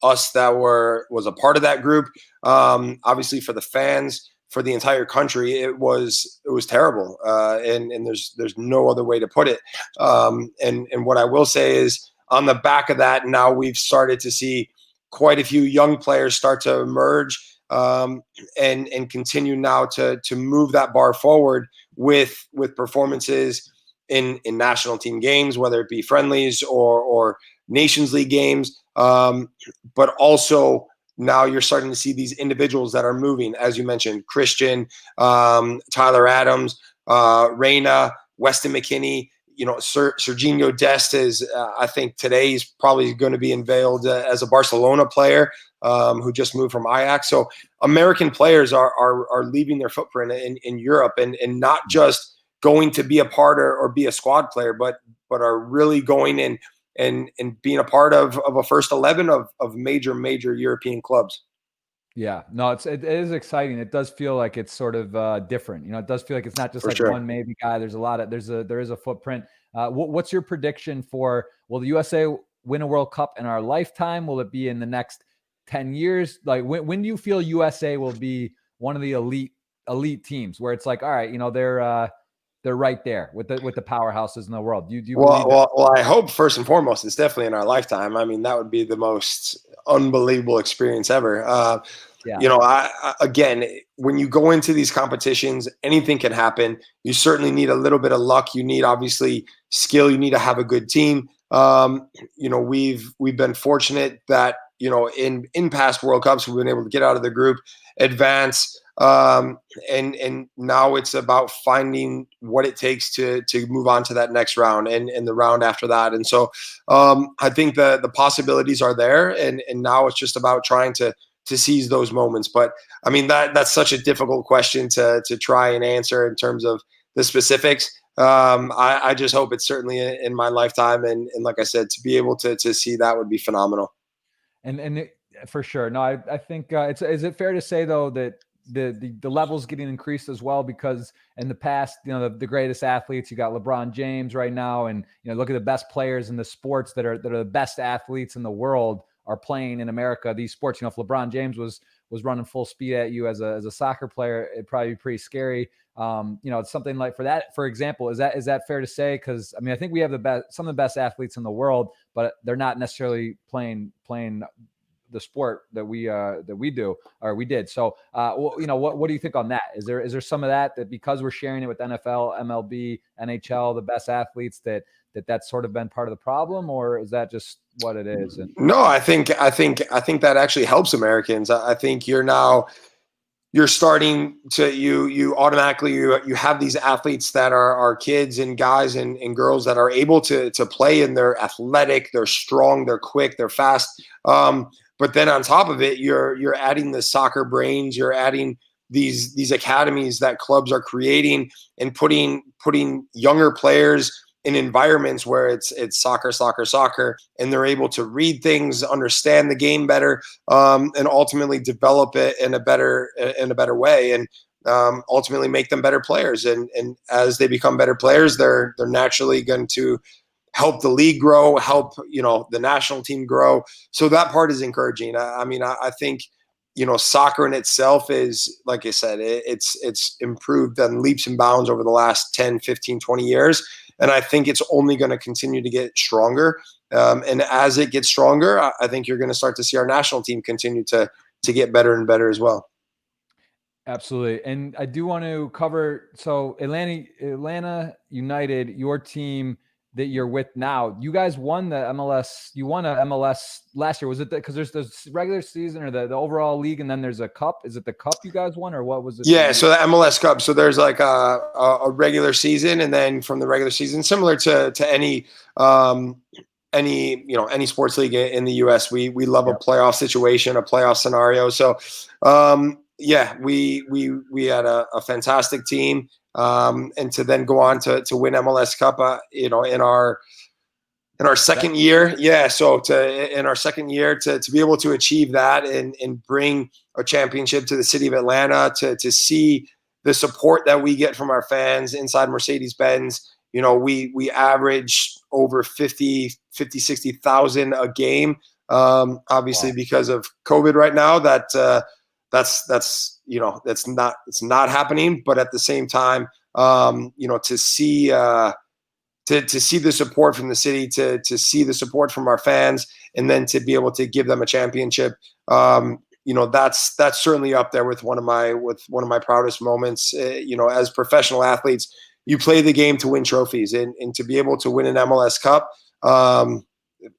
Speaker 2: us that was a part of that group. Obviously for the fans, for the entire country, it was terrible, and there's no other way to put it. And what I will say is, on the back of that, now we've started to see quite a few young players start to emerge, and continue now to move that bar forward with performances in national team games, whether it be friendlies or Nations League games, but also. Now you're starting to see these individuals that are moving, as you mentioned, Christian, Tyler Adams, Reyna, Weston McKennie. Serginho Dest is, I think today he's probably going to be unveiled as a Barcelona player who just moved from Ajax. So American players are leaving their footprint in Europe, and not just going to be a part or be a squad player, but are really going in and being a part of a first 11 of major European clubs.
Speaker 1: Yeah, no, it is exciting. It does feel like it's sort of different. It does feel like it's not just
Speaker 2: For
Speaker 1: like
Speaker 2: sure.
Speaker 1: one maybe guy. There's there is a footprint. What's your prediction for, will the USA win a World Cup in our lifetime? Will it be in the next 10 years? Like when do you feel USA will be one of the elite teams where it's like, all right, they're right there with the powerhouses in the world. Do you believe that?
Speaker 2: Well, I hope first and foremost it's definitely in our lifetime. I mean, that would be the most unbelievable experience ever. Again, when you go into these competitions, anything can happen. You certainly need a little bit of luck. You need obviously skill. You need to have a good team. We've been fortunate that in past World Cups we've been able to get out of the group, advance. And now it's about finding what it takes to move on to that next round and the round after that. And so I think the possibilities are there, and now it's just about trying to seize those moments. But I mean, that's such a difficult question to try and answer in terms of the specifics. I just hope it's certainly in my lifetime. And like I said, to be able to see that would be phenomenal.
Speaker 1: For sure. No, I think is it fair to say though that the levels getting increased as well, because in the past, the greatest athletes, you got LeBron James right now, and look at the best players in the sports that are the best athletes in the world are playing in America, these sports. If LeBron James was running full speed at you as a soccer player, it'd probably be pretty scary. It's something like, for example, is that fair to say? Because I mean, I think we have some of the best athletes in the world, but they're not necessarily playing the sport that we do, or we did. So, what do you think on that? Is there some of that because we're sharing it with NFL, MLB, NHL, the best athletes, that's sort of been part of the problem, or is that just what it is?
Speaker 2: No, I think that actually helps Americans. I think you're starting to you automatically you have these athletes that are kids and guys and girls that are able to play, and they're athletic, they're strong, they're quick, they're fast. But then on top of it, you're adding the soccer brains, you're adding these academies that clubs are creating, and putting younger players in environments where it's soccer, and they're able to read things, understand the game better, and ultimately develop it in a better way, and ultimately make them better players. And as they become better players, they're naturally going to help the league grow, help the national team grow. So that part is encouraging. I think soccer in itself is, like I said, it's improved on leaps and bounds over the last 10, 15, 20 years. And I think it's only going to continue to get stronger. And as it gets stronger, I think you're going to start to see our national team continue to get better and better as well.
Speaker 1: Absolutely. And I do want to cover, so Atlanta United, your team that you're with now, you guys won the MLS. You won a MLS last year. Was it because there's the regular season or the overall league, and then there's a cup? Is it the cup you guys won, or what was it?
Speaker 2: Yeah, so the MLS Cup. So there's like a regular season, and then from the regular season, similar to any any sports league in the U.S. We love a
Speaker 1: Yep.
Speaker 2: playoff situation, a playoff scenario. So yeah, we had a fantastic team, and to then go on to win MLS Cup, in our second year. Yeah. So in our second year to be able to achieve that and bring a championship to the city of Atlanta, to see the support that we get from our fans inside Mercedes-Benz. We average over 60,000 a game. Obviously,
Speaker 1: Wow.
Speaker 2: because of COVID right now, it's not happening. But at the same time, to see to see the support from the city, to see the support from our fans, and then to be able to give them a championship, that's certainly up there with one of my proudest moments. As professional athletes, you play the game to win trophies, and to be able to win an MLS Cup,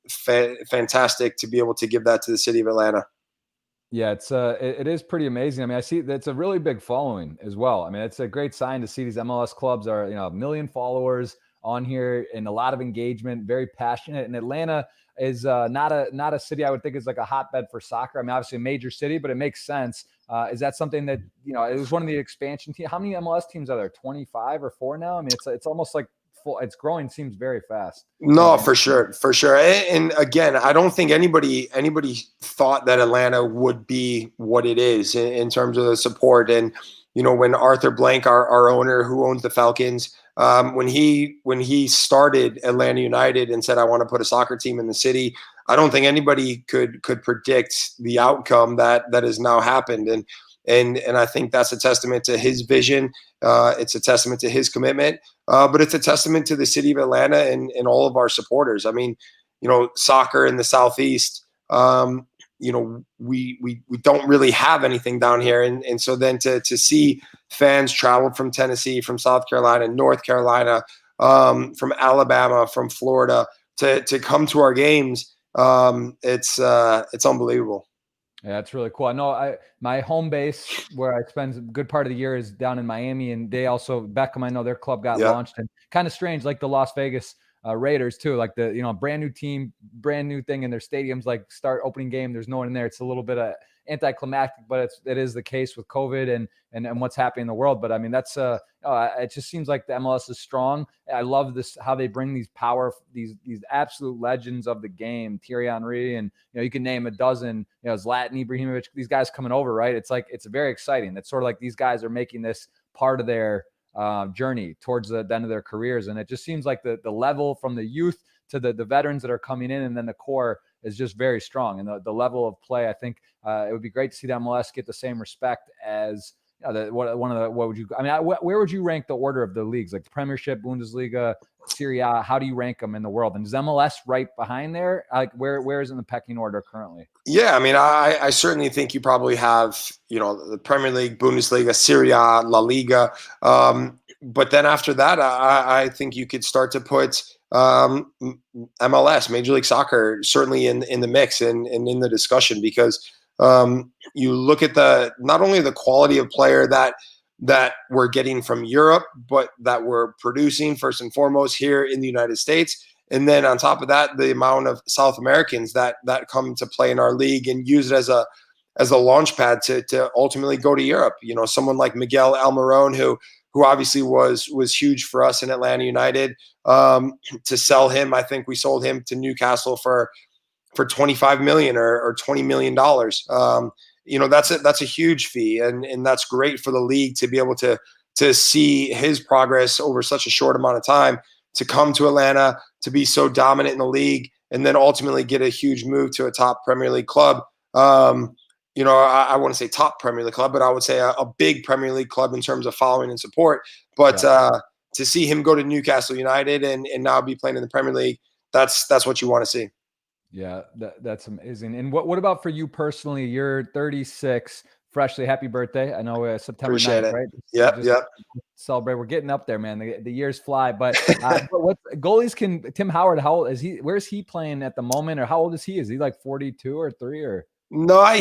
Speaker 2: fantastic to be able to give that to the city of Atlanta.
Speaker 1: Yeah, it is pretty amazing. I mean, I see that's a really big following as well. I mean, it's a great sign to see these MLS clubs are, 1 million followers on here and a lot of engagement, very passionate. And Atlanta is not a city I would think is like a hotbed for soccer. I mean, obviously a major city, but it makes sense. Is that something that, it was one of the expansion teams? How many MLS teams are there? 25 or 4 now? I mean, it's almost like it's growing, seems very fast.
Speaker 2: No, for sure. And again, I don't think anybody thought that Atlanta would be what it is in terms of the support. And when Arthur Blank, our owner who owns the Falcons, when he started Atlanta United and said, I want to put a soccer team in the city, I don't think anybody could predict the outcome that has now happened. And I think that's a testament to his vision. It's a testament to his commitment, but it's a testament to the city of Atlanta and all of our supporters. I mean, soccer in the Southeast, we don't really have anything down here. And so then to see fans travel from Tennessee, from South Carolina, North Carolina, from Alabama, from Florida to come to our games, it's unbelievable.
Speaker 1: Yeah, it's really cool. I know my home base where I spend a good part of the year is down in Miami, and they also Beckham. I know their club got launched, and kind of strange, like the Las Vegas Raiders too, like the brand new team, brand new thing in their stadiums. Like start opening game, there's no one in there. It's a little bit of anticlimactic, but it is the case with COVID and what's happening in the world. But I mean, that's it just seems like the MLS is strong. I love this, how they bring these these absolute legends of the game, Thierry Henry, and you can name a dozen, Zlatan Ibrahimovic, these guys coming over, right? It's like, it's very exciting. It's sort of like these guys are making this part of their journey towards the end of their careers. And it just seems like the level from the youth to the veterans that are coming in, and then the core is just very strong. And the level of play, I think it would be great to see the MLS get the same respect as where would you rank the order of the leagues, like the Premiership, Bundesliga, Serie A? How do you rank them in the world? And is MLS right behind there? Like where is in the pecking order currently?
Speaker 2: Yeah, I mean, I certainly think you probably have, the Premier League, Bundesliga, Serie A, La Liga. But then after that, I think you could start to put MLS, Major League Soccer, certainly in the mix and in the discussion, because you look at not only the quality of player that we're getting from Europe, but that we're producing first and foremost here in the United States. And then on top of that, the amount of South Americans that come to play in our league and use it as a launch pad to ultimately go to Europe. Someone like Miguel Almiron, who obviously was huge for us in Atlanta United. To sell him, I think we sold him to Newcastle for $25 million or $20 million. That's a huge fee, and that's great for the league to be able to see his progress over such a short amount of time, to come to Atlanta, to be so dominant in the league, and then ultimately get a huge move to a top Premier League club. I wouldn't say top Premier League club, but I would say a big Premier League club in terms of following and support. But to see him go to Newcastle United and now be playing in the Premier League, that's what you want to see.
Speaker 1: Yeah, that's amazing. And what about for you personally? You're 36, freshly. Happy birthday! I know September 9th, right?
Speaker 2: Yeah.
Speaker 1: Celebrate. We're getting up there, man. The years fly. But what goalies can? Tim Howard, how old is he? Where is he playing at the moment, or how old is he? Is he like 42 or 3 or?
Speaker 2: No, I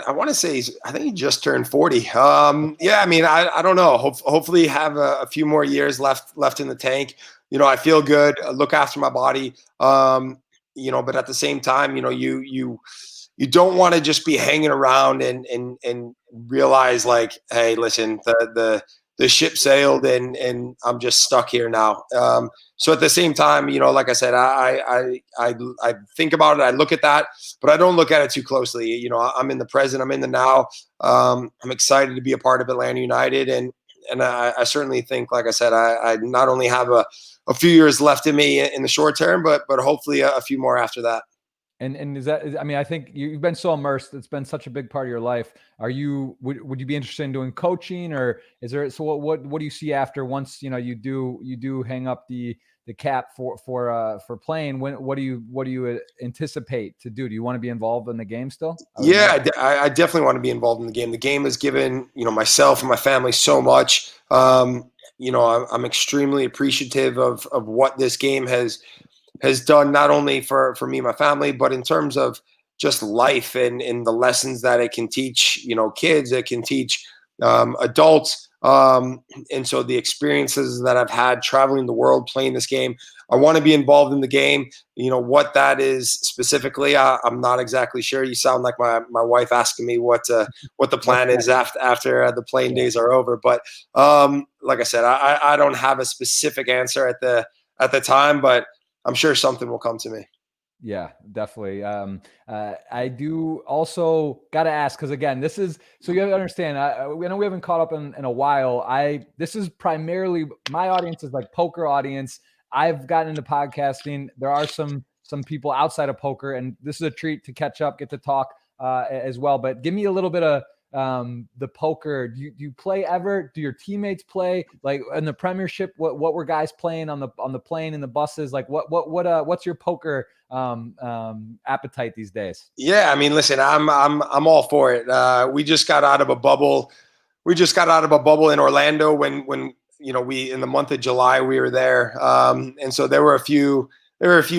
Speaker 2: want to say I think he just turned 40. Yeah, I mean, I don't know. Hopefully have a few more years left in the tank. I feel good. I look after my body. but at the same time, you don't want to just be hanging around and realize like, hey, listen, the ship sailed and I'm just stuck here now. So at the same time, like I said, I think about it, I look at that, but I don't look at it too closely. I'm in the present, I'm in the now. I'm excited to be a part of Atlanta United, and I certainly think, like I said, I not only have a few years left in me in the short term, but hopefully a few more after that.
Speaker 1: And is that, I mean, I think you've been so immersed. It's been such a big part of your life. Would you be interested in doing coaching, or is there, so what do you see after, once, you do hang up the cap for playing? What do you anticipate to do? Do you want to be involved in the game still?
Speaker 2: Yeah, I definitely want to be involved in the game. The game has given, myself and my family so much. I'm extremely appreciative of what this game has done, not only for me and my family, but in terms of just life and the lessons that it can teach, kids, it can teach adults. And so the experiences that I've had traveling the world playing this game, I want to be involved in the game. What that is specifically, I'm not exactly sure. You sound like my wife asking me what the plan is after the playing days are over. But like I said, I don't have a specific answer at the time, but I'm sure something will come to me.
Speaker 1: Yeah, definitely. I do also got to ask, because again, this is, so you have to understand, I know we haven't caught up in a while. This is primarily, my audience is like poker audience. I've gotten into podcasting. There are some people outside of poker, and this is a treat to catch up, get to talk as well. But give me a little bit of the poker. Do you play ever? Do your teammates play? Like in the Premiership, what were guys playing on the plane and the buses? Like what's your poker appetite these days?
Speaker 2: Yeah, I mean, listen, I'm all for it. We just got out of a bubble. We just got out of a bubble in Orlando when we, in the month of July, we were there, and so there were a few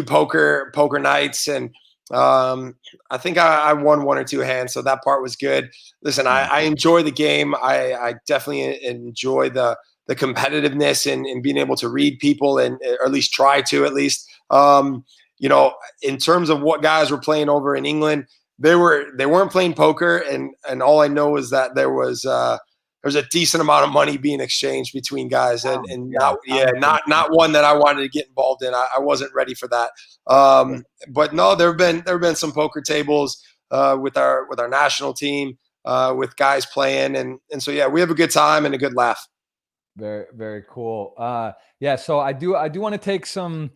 Speaker 2: poker nights, and I think I won one or two hands, so that part was good. Listen, I enjoy the game. I definitely enjoy the competitiveness and being able to read people, and or at least try to at least. In terms of what guys were playing over in England, they weren't playing poker, and all I know is that there was a decent amount of money being exchanged between guys, and not one that I wanted to get involved in. I wasn't ready for that. But no, there have been some poker tables with our national team, with guys playing, and so yeah, we have a good time and a good laugh.
Speaker 1: Very, very cool. Yeah. So I do want to take some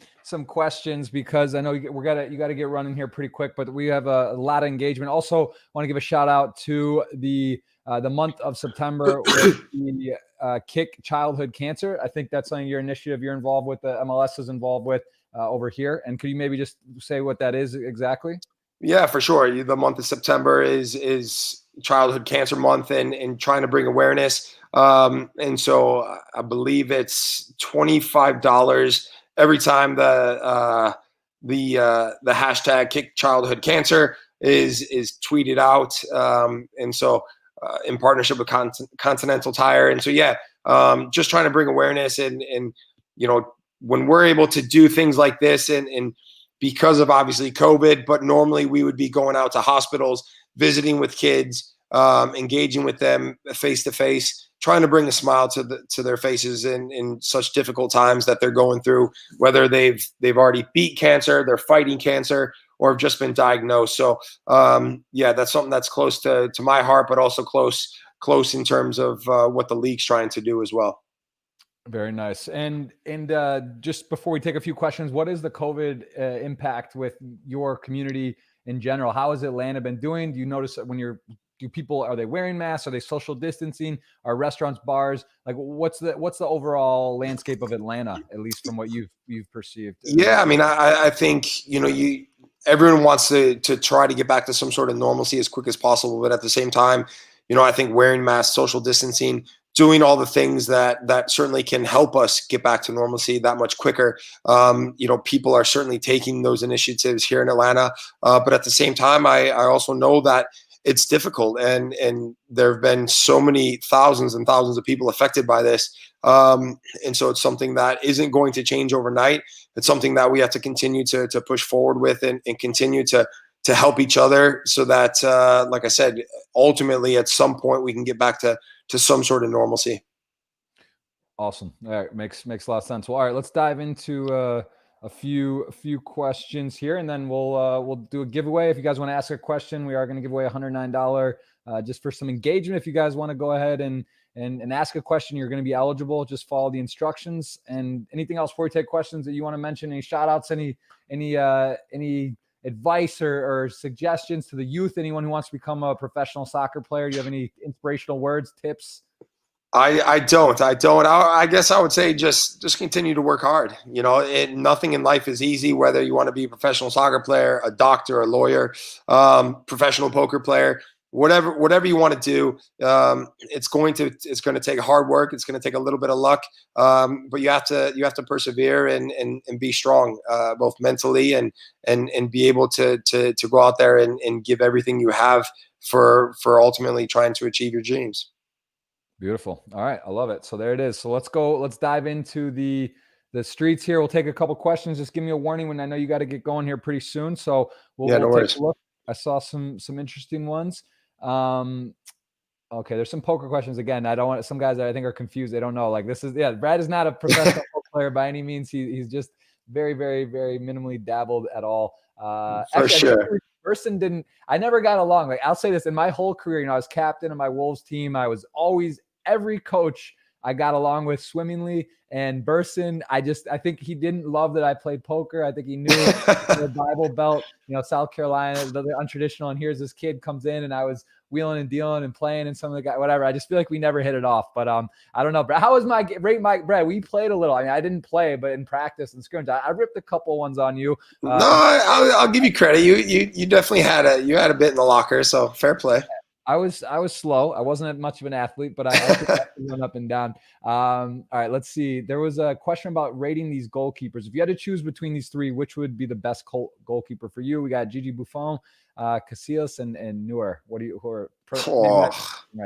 Speaker 1: questions, because I know you got to get running here pretty quick, but we have a lot of engagement. Also want to give a shout out to the month of September with the Kick Childhood Cancer. I think that's something, your initiative you're involved with, the MLS is involved with over here. And could you maybe just say what that is exactly?
Speaker 2: Yeah, for sure. The month of September is Childhood Cancer Month, and trying to bring awareness. And so I believe it's $25 every time the hashtag Kick Childhood Cancer is tweeted out. And so in partnership with Continental Tire. And so, yeah, just trying to bring awareness, and when we're able to do things like this, and because of obviously COVID, but normally we would be going out to hospitals, visiting with kids, engaging with them face to face, trying to bring a smile to their faces in such difficult times that they're going through, whether they've already beat cancer, they're fighting cancer, or have just been diagnosed. So yeah, that's something that's close to my heart, but also close in terms of what the league's trying to do as well.
Speaker 1: Very nice. And just before we take a few questions, what is the COVID impact with your community in general? How has Atlanta been doing? Do you notice that are they wearing masks? Are they social distancing? Are restaurants, bars, like what's the overall landscape of Atlanta, at least from what you've perceived?
Speaker 2: Yeah, I mean, I think everyone wants to try to get back to some sort of normalcy as quick as possible, but at the same time, I think wearing masks, social distancing, doing all the things that certainly can help us get back to normalcy that much quicker. People are certainly taking those initiatives here in Atlanta, but at the same time, I also know that it's difficult, and there have been so many thousands and thousands of people affected by this, and so it's something that isn't going to change overnight. It's something that we have to continue to push forward with, and continue to help each other, so that, like I said, ultimately at some point we can get back to some sort of normalcy.
Speaker 1: Awesome. All right, makes a lot of sense. Well, all right, let's dive into a few questions here, and then we'll do a giveaway. If you guys want to ask a question, we are going to give away $109 just for some engagement. If you guys want to go ahead and ask a question, you're going to be eligible. Just follow the instructions. And anything else before we take questions that you want to mention? Any shout outs? Any advice or suggestions to the youth? Anyone who wants to become a professional soccer player? Do you have any inspirational words, tips?
Speaker 2: I don't. I guess I would say just continue to work hard. Nothing in life is easy, whether you want to be a professional soccer player, a doctor, a lawyer, professional poker player, whatever you want to do. It's going to take hard work. It's going to take a little bit of luck. But you have to persevere and be strong, both mentally and be able to go out there and give everything you have for ultimately trying to achieve your dreams.
Speaker 1: Beautiful. All right. I love it. So there it is. So let's dive into the streets here. We'll take a couple questions. Just give me a warning when I know you got to get going here pretty soon. So we'll take a look. I saw some interesting ones. Okay. There's some poker questions again. I don't want some guys that I think are confused. They don't know. Like Brad is not a professional poker player by any means. He's just very, very, very minimally dabbled at all.
Speaker 2: For sure.
Speaker 1: Person didn't. I never got along. Like, I'll say this, in my whole career, I was captain of my Wolves team. I was always, every coach I got along with swimmingly. And Burson, I think he didn't love that I played poker. I think he knew the Bible Belt, South Carolina, the untraditional. And here's this kid comes in, and I was wheeling and dealing and playing, and some of the guys, whatever. I just feel like we never hit it off. But I don't know. Brad, how was my Brad? We played a little. I mean, I didn't play, but in practice and scrimmage, I ripped a couple ones on you.
Speaker 2: No, I'll give you credit. You definitely had a bit in the locker, so fair play.
Speaker 1: I was slow. I wasn't much of an athlete, but I went up and down. All right, let's see. There was a question about rating these goalkeepers. If you had to choose between these three, which would be the best goalkeeper for you? We got Gigi Buffon, Casillas, and Neuer. Right,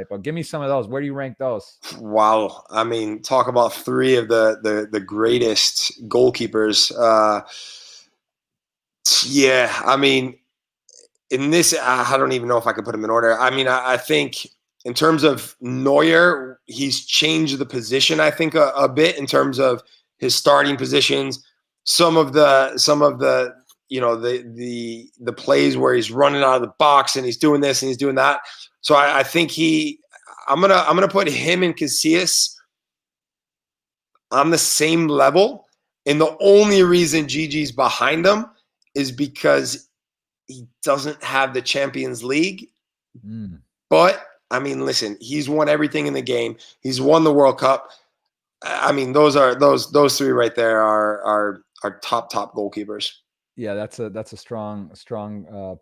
Speaker 1: but give me some of those. Where do you rank those?
Speaker 2: Wow. I mean, talk about three of the greatest goalkeepers. Yeah, I mean, in this, I don't even know if I could put him in order. I mean, I think in terms of Neuer, he's changed the position, I think, a bit in terms of his starting positions. Some of the the plays where he's running out of the box and he's doing this and he's doing that. So I think I'm gonna put him and Casillas on the same level. And the only reason Gigi's behind him is because he doesn't have the Champions League. But I mean, listen, he's won everything in the game. He's won the World Cup. I mean, those three right there are top goalkeepers.
Speaker 1: Yeah, that's a strong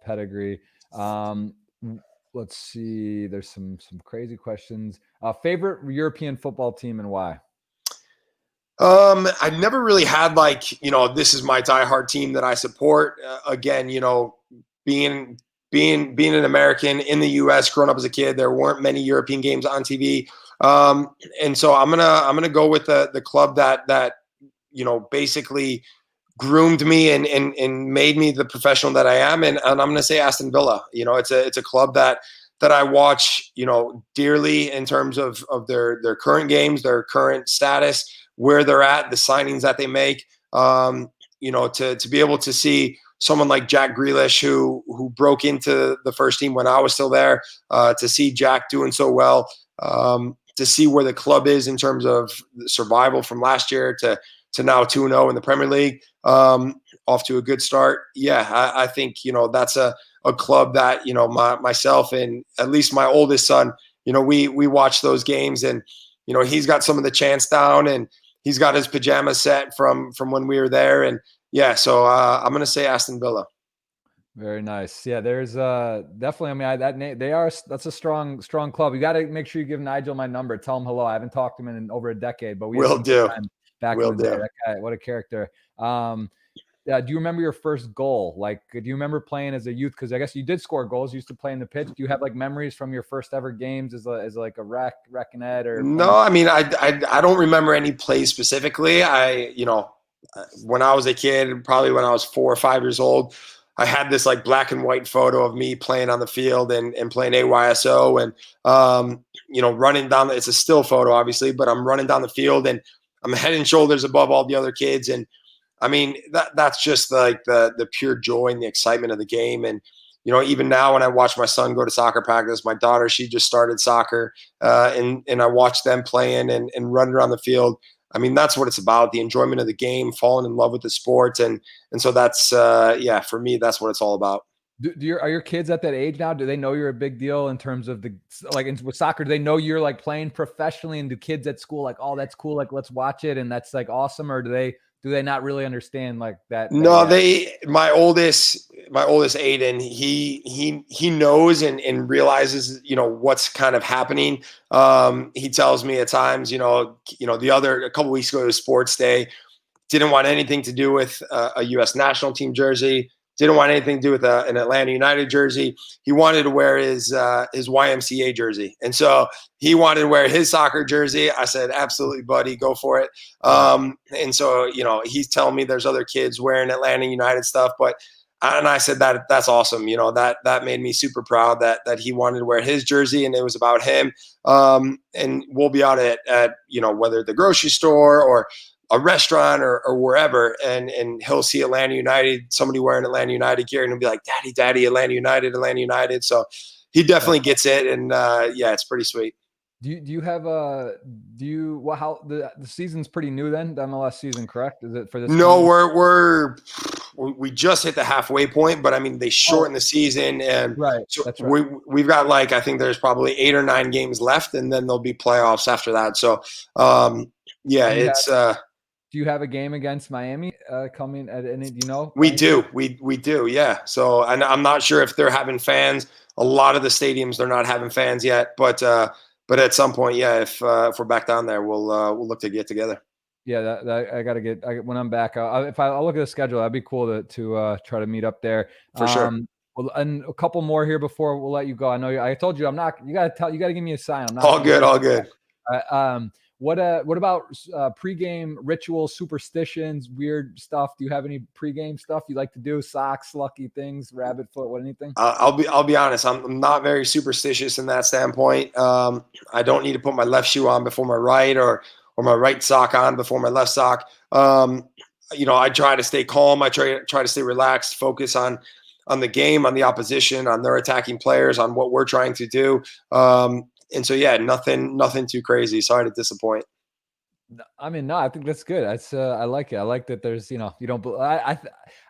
Speaker 1: pedigree. Let's see. There's some crazy questions. Favorite European football team and why?
Speaker 2: I never really had this is my diehard team that I support. Again, being an American in the U.S., growing up as a kid, there weren't many European games on TV, and so I'm gonna go with the club that basically groomed me and made me the professional that I am, and I'm gonna say Aston Villa. It's a club that I watch dearly in terms of their current games, their current status, where they're at, the signings that they make. To be able to see someone like Jack Grealish, who broke into the first team when I was still there, to see Jack doing so well, to see where the club is in terms of survival from last year to now 2-0 in the Premier League, off to a good start. Yeah, I think that's a club that myself and at least my oldest son, we watch those games, and he's got some of the chants down, and he's got his pajamas set from when we were there. And yeah, so I'm going to say Aston Villa.
Speaker 1: Very nice. Yeah, there's definitely, I mean, that's a strong club. You got to make sure you give Nigel my number. Tell him hello. I haven't talked to him in over a decade, but
Speaker 2: Will do.
Speaker 1: Back in the day. That guy, what a character. do you remember your first goal? Like, do you remember playing as a youth? Because I guess you did score goals. You used to play in the pitch. Do you have like memories from your first ever games as like a rec and ed or?
Speaker 2: No, I mean, I don't remember any plays specifically. When I was a kid, probably when I was 4 or 5 years old, I had this like black and white photo of me playing on the field and playing AYSO and, running down. It's a still photo, obviously, but I'm running down the field and I'm head and shoulders above all the other kids. And I mean, that's just like the pure joy and the excitement of the game. And, even now when I watch my son go to soccer practice, my daughter, she just started soccer, and I watch them playing and running around the field. I mean, that's what it's about, the enjoyment of the game, falling in love with the sport. And so that's, for me, that's what it's all about.
Speaker 1: Are your kids at that age now? Do they know you're a big deal in terms of with soccer? Do they know you're like playing professionally, and do kids at school like, oh, that's cool, like let's watch it and that's like awesome? Or do they not really understand like that?
Speaker 2: No, my oldest Aiden, he knows and realizes, what's kind of happening. He tells me at times, a couple weeks ago to sports day, didn't want anything to do with a U.S. national team jersey. Didn't want anything to do with an Atlanta United jersey. He wanted to wear his YMCA jersey. And so he wanted to wear his soccer jersey. I said, absolutely, buddy, go for it. And so, he's telling me there's other kids wearing Atlanta United stuff. And I said that's awesome. That made me super proud that he wanted to wear his jersey and it was about him. And we'll be out at whether the grocery store or a restaurant or wherever, and he'll see Atlanta United, somebody wearing Atlanta United gear, and he'll be like, Daddy, Atlanta United. So he definitely gets it, and it's pretty sweet.
Speaker 1: Do you have how the season's pretty new then, the MLS season, correct? Is it for this?
Speaker 2: No, we just hit the halfway point, but I mean they shortened the season, and
Speaker 1: right.
Speaker 2: So
Speaker 1: that's right.
Speaker 2: We've got I think there's probably 8 or 9 games left, and then there'll be playoffs after that. So
Speaker 1: do you have a game against Miami coming at any? Do you know?
Speaker 2: We do. Yeah. So I'm not sure if they're having fans. A lot of the stadiums they're not having fans yet, but at some point, if we're back down there, we'll look to get together.
Speaker 1: Yeah, I got to get when I'm back. I'll look at the schedule. That'd be cool to try to meet up there
Speaker 2: for sure.
Speaker 1: Well, and a couple more here before we'll let you go. I know I told you I'm not. You got to give me a sign. I'm not
Speaker 2: all good.
Speaker 1: What about pregame rituals, superstitions, weird stuff? Do you have any pregame stuff you like to do? Socks, lucky things, rabbit foot, anything?
Speaker 2: I'll be honest. I'm not very superstitious in that standpoint. I don't need to put my left shoe on before my right, or my right sock on before my left sock. I try to stay calm. I try to stay relaxed, focus on the game, on the opposition, on their attacking players, on what we're trying to do. And so, nothing too crazy. Sorry to disappoint.
Speaker 1: I mean, no, I think that's good. That's I like it. I like that there's, you don't, I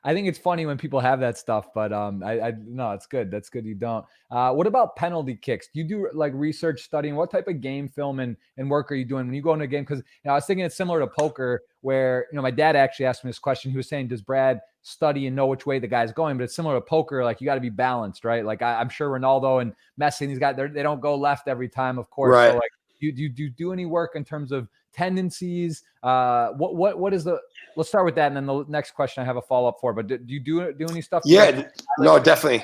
Speaker 1: think it's funny when people have that stuff, but no, it's good. That's good. You don't. What about penalty kicks? Do you do like research studying? What type of game film and work are you doing when you go into a game? Because I was thinking it's similar to poker where, my dad actually asked me this question. He was saying, does Brad study and know which way the guy's going? But it's similar to poker. Like you got to be balanced, right? Like I'm sure Ronaldo and Messi and these guys, they don't go left every time, of course.
Speaker 2: Right.
Speaker 1: So like, do you do any work in terms of tendencies? What is let's start with that, and then the next question I have a follow-up for. But do you do any stuff?
Speaker 2: Yeah, no, definitely.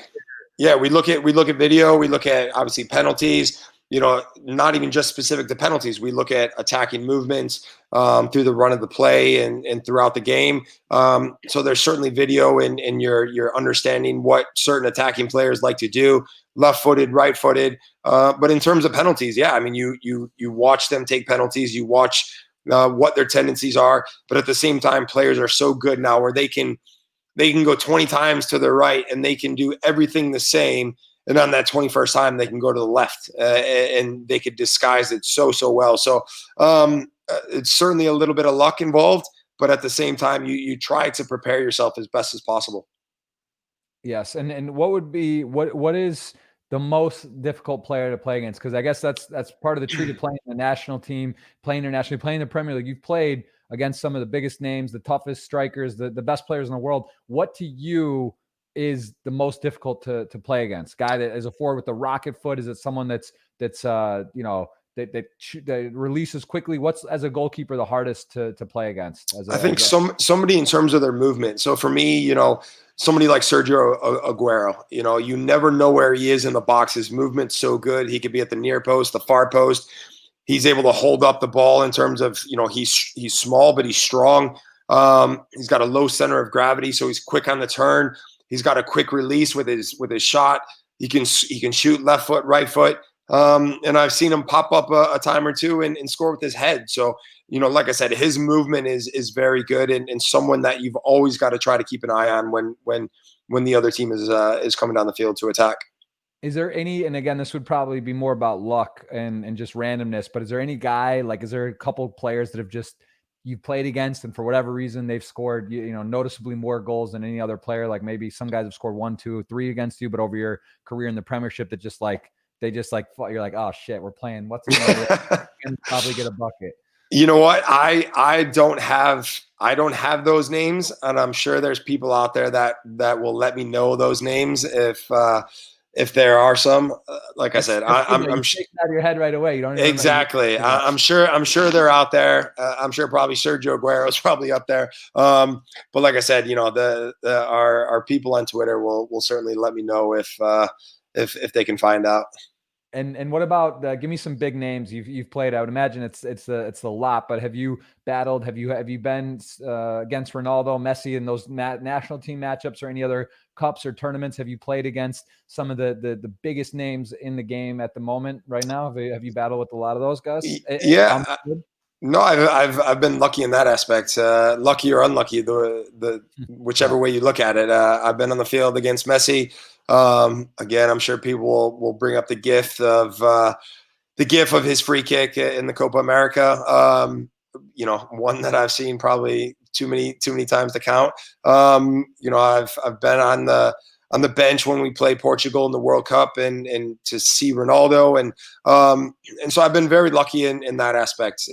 Speaker 2: Yeah, we look at video. We look at obviously penalties. Not even just specific to penalties. We look at attacking movements through the run of the play and throughout the game. So there's certainly video in your understanding what certain attacking players like to do, left-footed, right-footed. But in terms of penalties, yeah, I mean, you watch them take penalties. You watch what their tendencies are. But at the same time, players are so good now where they can go 20 times to their right and they can do everything the same. And on that 21st time, they can go to the left and they could disguise it so well. So it's certainly a little bit of luck involved, but at the same time, you try to prepare yourself as best as possible.
Speaker 1: Yes. And what is the most difficult player to play against? Because I guess that's part of the treat of playing the national team, playing internationally, playing the Premier League. You've played against some of the biggest names, the toughest strikers, the best players in the world. What to you is the most difficult to play against? Guy that is a forward with the rocket foot? Is it someone that's they releases quickly. What's, as a goalkeeper, the hardest to play against?
Speaker 2: I think somebody in terms of their movement. So for me, somebody like Sergio Aguero, you never know where he is in the box. His movement's so good. He could be at the near post, the far post. He's able to hold up the ball in terms of, he's small, but he's strong. He's got a low center of gravity, so he's quick on the turn. He's got a quick release with his shot. He can shoot left foot, right foot. And I've seen him pop up a time or two and score with his head. So, like I said, his movement is very good, and someone that you've always got to try to keep an eye on when the other team is coming down the field to attack.
Speaker 1: Is there any, and again, this would probably be more about luck and just randomness, but is there any guy, like, is there a couple of players that have just, you played against, and for whatever reason they've scored, noticeably more goals than any other player? Like maybe some guys have scored 1, 2, 3 against you, but over your career in the Premiership, that just like, you're like, oh shit, we're playing. What's and probably get a bucket.
Speaker 2: You know what? I don't have those names, and I'm sure there's people out there that will let me know those names if there are some. Like I said, I'm
Speaker 1: shaking out of your head right away. You don't
Speaker 2: exactly. I'm sure they're out there. I'm sure probably Sergio Aguero is probably up there. But like I said, our people on Twitter will certainly let me know if they can find out.
Speaker 1: And what about, give me some big names you've played? I would imagine it's a lot, but have you battled? Have you been against Ronaldo, Messi in those national team matchups, or any other cups or tournaments? Have you played against some of the biggest names in the game at the moment right now? Have you battled with a lot of those guys?
Speaker 2: Yeah. No, I've been lucky in that aspect. Lucky or unlucky, the whichever way you look at it. I've been on the field against Messi. Again, I'm sure people will bring up the gif of his free kick in the Copa America. One that I've seen probably too many times to count. I've been on the bench when we play Portugal in the World Cup, and to see Ronaldo, and so I've been very lucky in that aspect.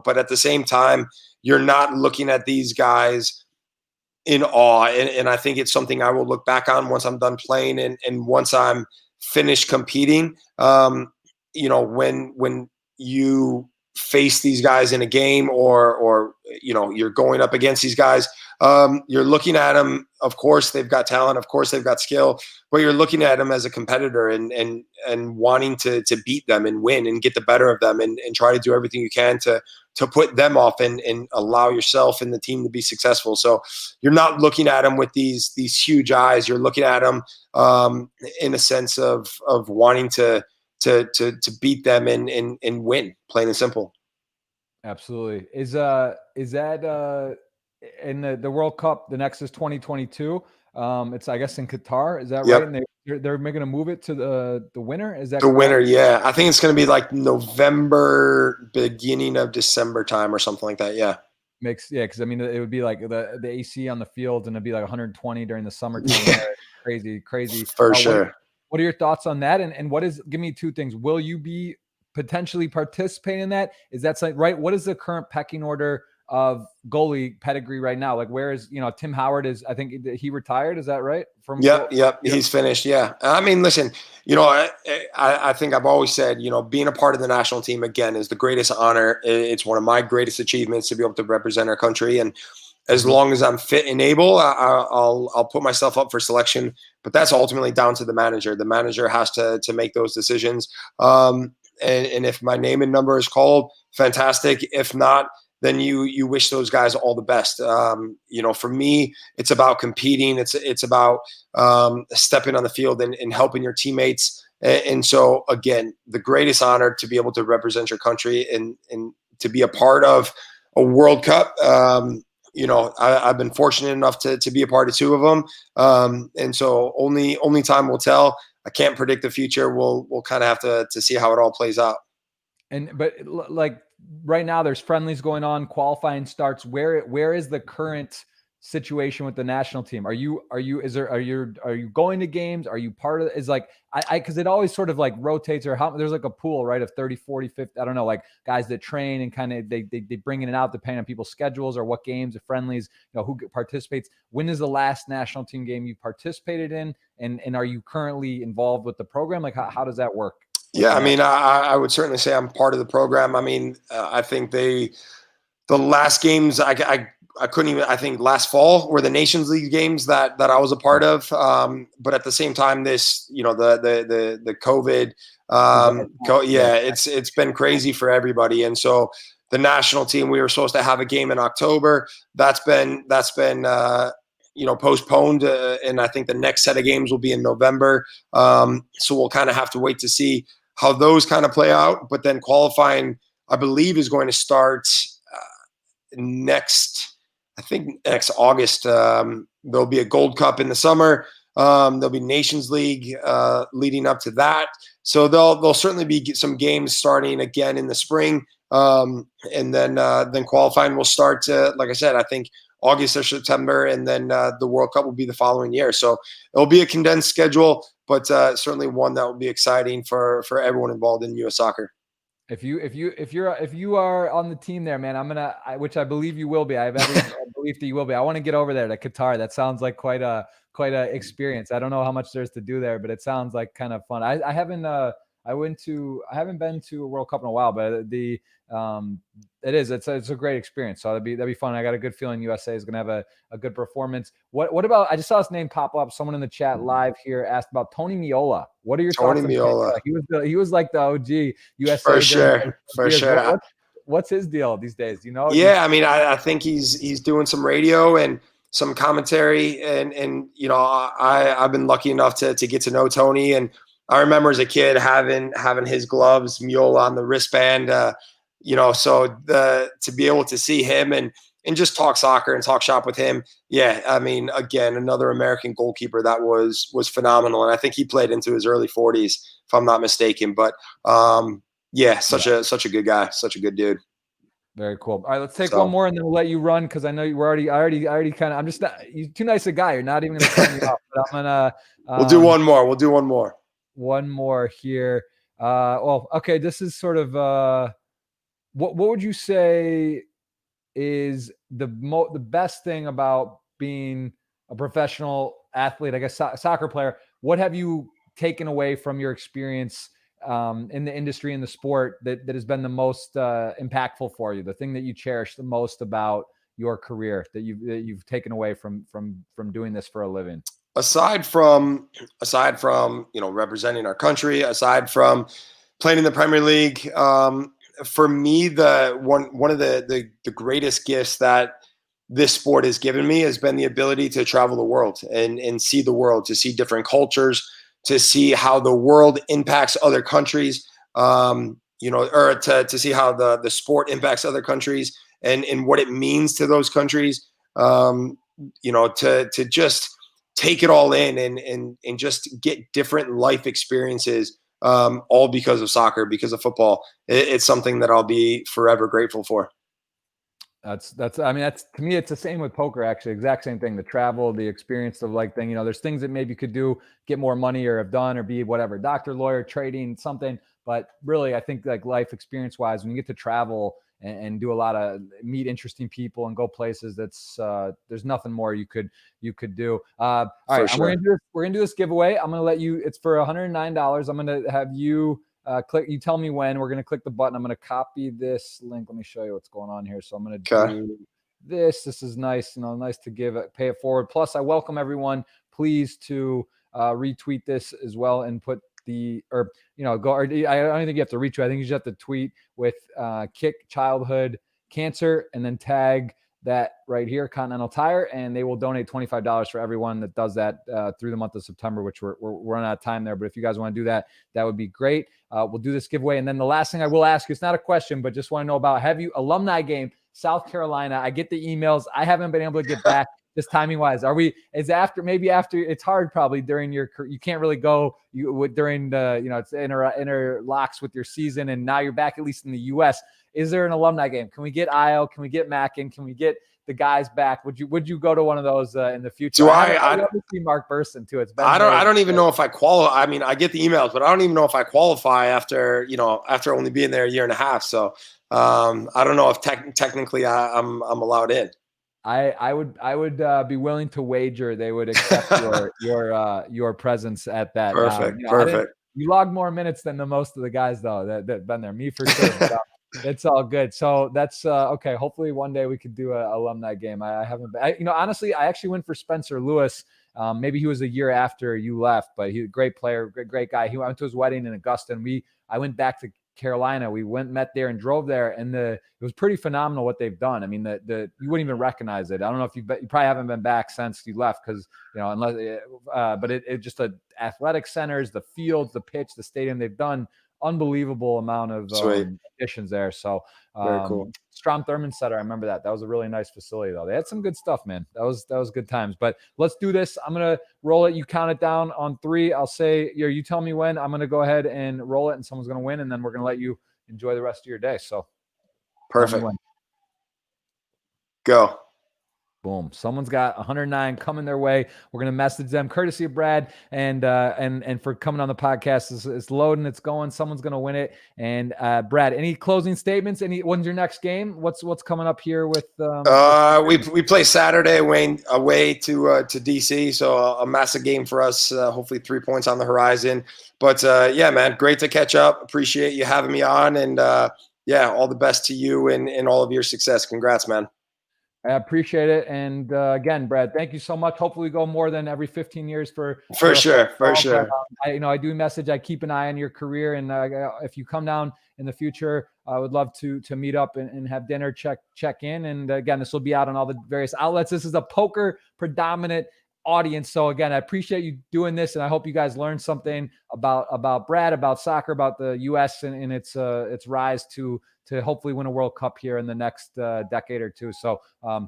Speaker 2: But at the same time, you're not looking at these guys in awe, and I think it's something I will look back on once I'm done playing, and once I'm finished competing. When you face these guys in a game, or you're going up against these guys, you're looking at them. Of course, they've got talent. Of course, they've got skill. But you're looking at them as a competitor, and wanting to beat them and win and get the better of them, and try to do everything you can to put them off and allow yourself and the team to be successful. So you're not looking at them with these huge eyes. You're looking at them in a sense of wanting to beat them and win, plain and simple.
Speaker 1: Absolutely. Is that in the World Cup? The next is 2022. It's, I guess, in Qatar. Is that
Speaker 2: Yep.
Speaker 1: right? And they're going to move it to the winter. Is that
Speaker 2: the winter? Yeah, I think it's going to be like November, beginning of December time, or something like that. Yeah.
Speaker 1: Because I mean, it would be like the AC on the field, and it'd be like 120 during the summertime. Crazy
Speaker 2: for sure.
Speaker 1: What are your thoughts on that? And give me two things. Will you be potentially participating in that? Is that something, right? What is the current pecking order of goalie pedigree right now? Like, where is, Tim Howard I think he retired. Is that right?
Speaker 2: Yep. He's finished. Yeah. I mean, listen, I think I've always said, being a part of the national team, again, is the greatest honor. It's one of my greatest achievements to be able to represent our country. And as long as I'm fit and able, I'll put myself up for selection, but that's ultimately down to the manager. The manager has to make those decisions. And if my name and number is called, fantastic. If not, then you wish those guys all the best. For me, it's about competing. It's about stepping on the field and helping your teammates. And so, again, the greatest honor to be able to represent your country and to be a part of a World Cup. I've been fortunate enough to be a part of two of them. And so only time will tell. I can't predict the future. We'll kind of have to see how it all plays out.
Speaker 1: But like right now, there's friendlies going on, qualifying starts. Where is the current situation with the national team? Are you going to games? Are you part of it? Is like, because it always sort of like rotates, or there's like a pool, right, of 30, 40, 50, I don't know, like guys that train and kind of they bring in and out depending on people's schedules or what games, the friendlies, who participates. When is the last national team game you participated in? And are you currently involved with the program? Like, how does that work?
Speaker 2: Yeah, I mean, I would certainly say I'm part of the program. I mean, I think the last games I couldn't even. I think last fall were the Nations League games that I was a part of. But at the same time, this the COVID, it's been crazy for everybody. And so the national team, we were supposed to have a game in October. That's been postponed, and I think the next set of games will be in November. So we'll kind of have to wait to see how those kind of play out. But then qualifying, I believe, is going to start next August. There'll be a Gold Cup in the summer. There'll be Nations League leading up to that. So there'll certainly be some games starting again in the spring, and then qualifying will start. Like I said, I think August or September, and then the World Cup will be the following year. So it'll be a condensed schedule, but certainly one that will be exciting for everyone involved in U.S. soccer.
Speaker 1: If you are on the team there, man, which I believe you will be. I have every belief that you will be. I want to get over there to Qatar. That sounds like quite a experience. I don't know how much there's to do there, but it sounds like kind of fun. I haven't been to a World Cup in a while, but it's a great experience. So that'd be fun. I got a good feeling USA is gonna have a good performance. What about, I just saw his name pop up. Someone in the chat live here asked about Tony Meola. What are your thoughts on Meola? He was like the OG USA
Speaker 2: for sure.
Speaker 1: What's his deal these days? You know?
Speaker 2: Yeah, I mean, I think he's doing some radio and some commentary, and I've been lucky enough to get to know Tony, and I remember as a kid having his gloves, Meola on the wristband, so to be able to see him and just talk soccer and talk shop with him. Yeah. I mean, again, another American goalkeeper that was phenomenal. And I think he played into his early 40s, if I'm not mistaken, but such a good guy, such a good dude.
Speaker 1: Very cool. All right, let's take one more and then we'll let you run, because I know you were I already kind of, I'm just not, you're too nice a guy. You're not even going to cut me off, but I'm going to.
Speaker 2: We'll do one more.
Speaker 1: One more here. Okay. This is sort of, what would you say is the best thing about being a professional athlete, I guess, soccer player? What have you taken away from your experience in the industry, in the sport, that has been the most impactful for you? The thing that you cherish the most about your career that you've taken away from doing this for a living?
Speaker 2: Aside from representing our country, aside from playing in the Premier League, for me, one of the greatest gifts that this sport has given me has been the ability to travel the world and see the world, to see different cultures, to see how the world impacts other countries, or to see how the sport impacts other countries and what it means to those countries, to just take it all in and just get different life experiences, all because of soccer, because of football. It's something that I'll be forever grateful for.
Speaker 1: That's to me, it's the same with poker, actually. Exact same thing. The travel, the experience of thing, there's things that maybe you could do, get more money or have done or be whatever, doctor, lawyer, trading, something. But really, I think life experience wise, when you get to travel and do a lot of meet interesting people and go places, there's nothing more you could do. All right. Sure. We're going to do this giveaway. I'm going to let you, it's for $109. I'm going to have you click, you tell me when. We're going to click the button. I'm going to copy this link. Let me show you what's going on here. So I'm going to do this. This is nice, nice to pay it forward. Plus, I welcome everyone, please, to retweet this as well and put I don't think you have to retweet. I think you just have to tweet with Kick Childhood Cancer and then tag that right here, Continental Tire, and they will donate $25 for everyone that does that through the month of September, which we're running out of time there. But if you guys want to do that, that would be great. We'll do this giveaway. And then the last thing I will ask you, it's not a question, but just want to know about, have you alumni game, South Carolina? I get the emails. I haven't been able to get back. Just timing wise, maybe after it's hard probably during you can't really go during the, it's interlocks with your season, and now you're back at least in the US. Is there an alumni game? Can we get Isle? Can we get Mackin? Can we get the guys back? Would you go to one of those in the future? I see Mark Burson too. It's been
Speaker 2: I don't even know if I qualify. I mean, I get the emails, but I don't even know if I qualify after only being there a year and a half. So I don't know if technically I'm allowed in.
Speaker 1: I would be willing to wager they would accept your presence at that.
Speaker 2: Perfect.
Speaker 1: You log more minutes than the most of the guys though that been there. Me for sure. So it's all good. So that's okay. Hopefully one day we could do a alumni game. I haven't been, honestly, I actually went for Spencer Lewis. Maybe he was a year after you left, but he's a great player, great guy. He went to his wedding in Augusta, and I went back to Carolina. We met there and drove there, and it was pretty phenomenal what they've done. I mean, you wouldn't even recognize it. I don't know if you probably haven't been back since you left because unless but it just the athletic centers, the fields, the pitch, the stadium, they've done unbelievable amount of additions there. So
Speaker 2: very cool.
Speaker 1: Strom Thurmond Center, I remember that. That was a really nice facility though. They had some good stuff, man. That was good times. But let's do this. I'm gonna roll it. You count it down on 3. I'll say you tell me when. I'm gonna go ahead and roll it, and someone's gonna win, and then we're gonna let you enjoy the rest of your day. So
Speaker 2: perfect. Go.
Speaker 1: Boom. Someone's got 109 coming their way. We're going to message them courtesy of Brad and for coming on the podcast. It's loading. It's going. Someone's going to win it. And Brad, any closing statements? When's your next game? What's coming up here with
Speaker 2: we play Saturday away to DC. So a massive game for us. Hopefully 3 points on the horizon. But yeah, man, great to catch up. Appreciate you having me on. And yeah, all the best to you and all of your success. Congrats, man.
Speaker 1: I appreciate it. And again, Brad, thank you so much. Hopefully we go more than every 15 years for
Speaker 2: sure.
Speaker 1: But, I do message, I keep an eye on your career. And if you come down in the future, I would love to meet up and have dinner, check in. And again, this will be out on all the various outlets. This is a poker predominant audience. So again, I appreciate you doing this. And I hope you guys learned something about Brad, about soccer, about the US and its rise to hopefully win a World Cup here in the next decade or two. So,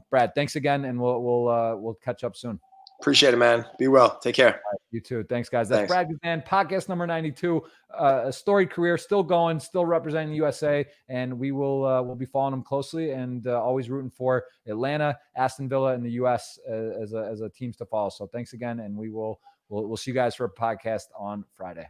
Speaker 1: Brad, thanks again, and we'll catch up soon.
Speaker 2: Appreciate it, man. Be well. Take care.
Speaker 1: Right, you too. Thanks, guys. That's Brad Guzan, podcast number 92. A storied career, still going, still representing the USA, and we'll be following him closely and always rooting for Atlanta, Aston Villa, and the US as a teams to follow. So, thanks again, and we'll see you guys for a podcast on Friday.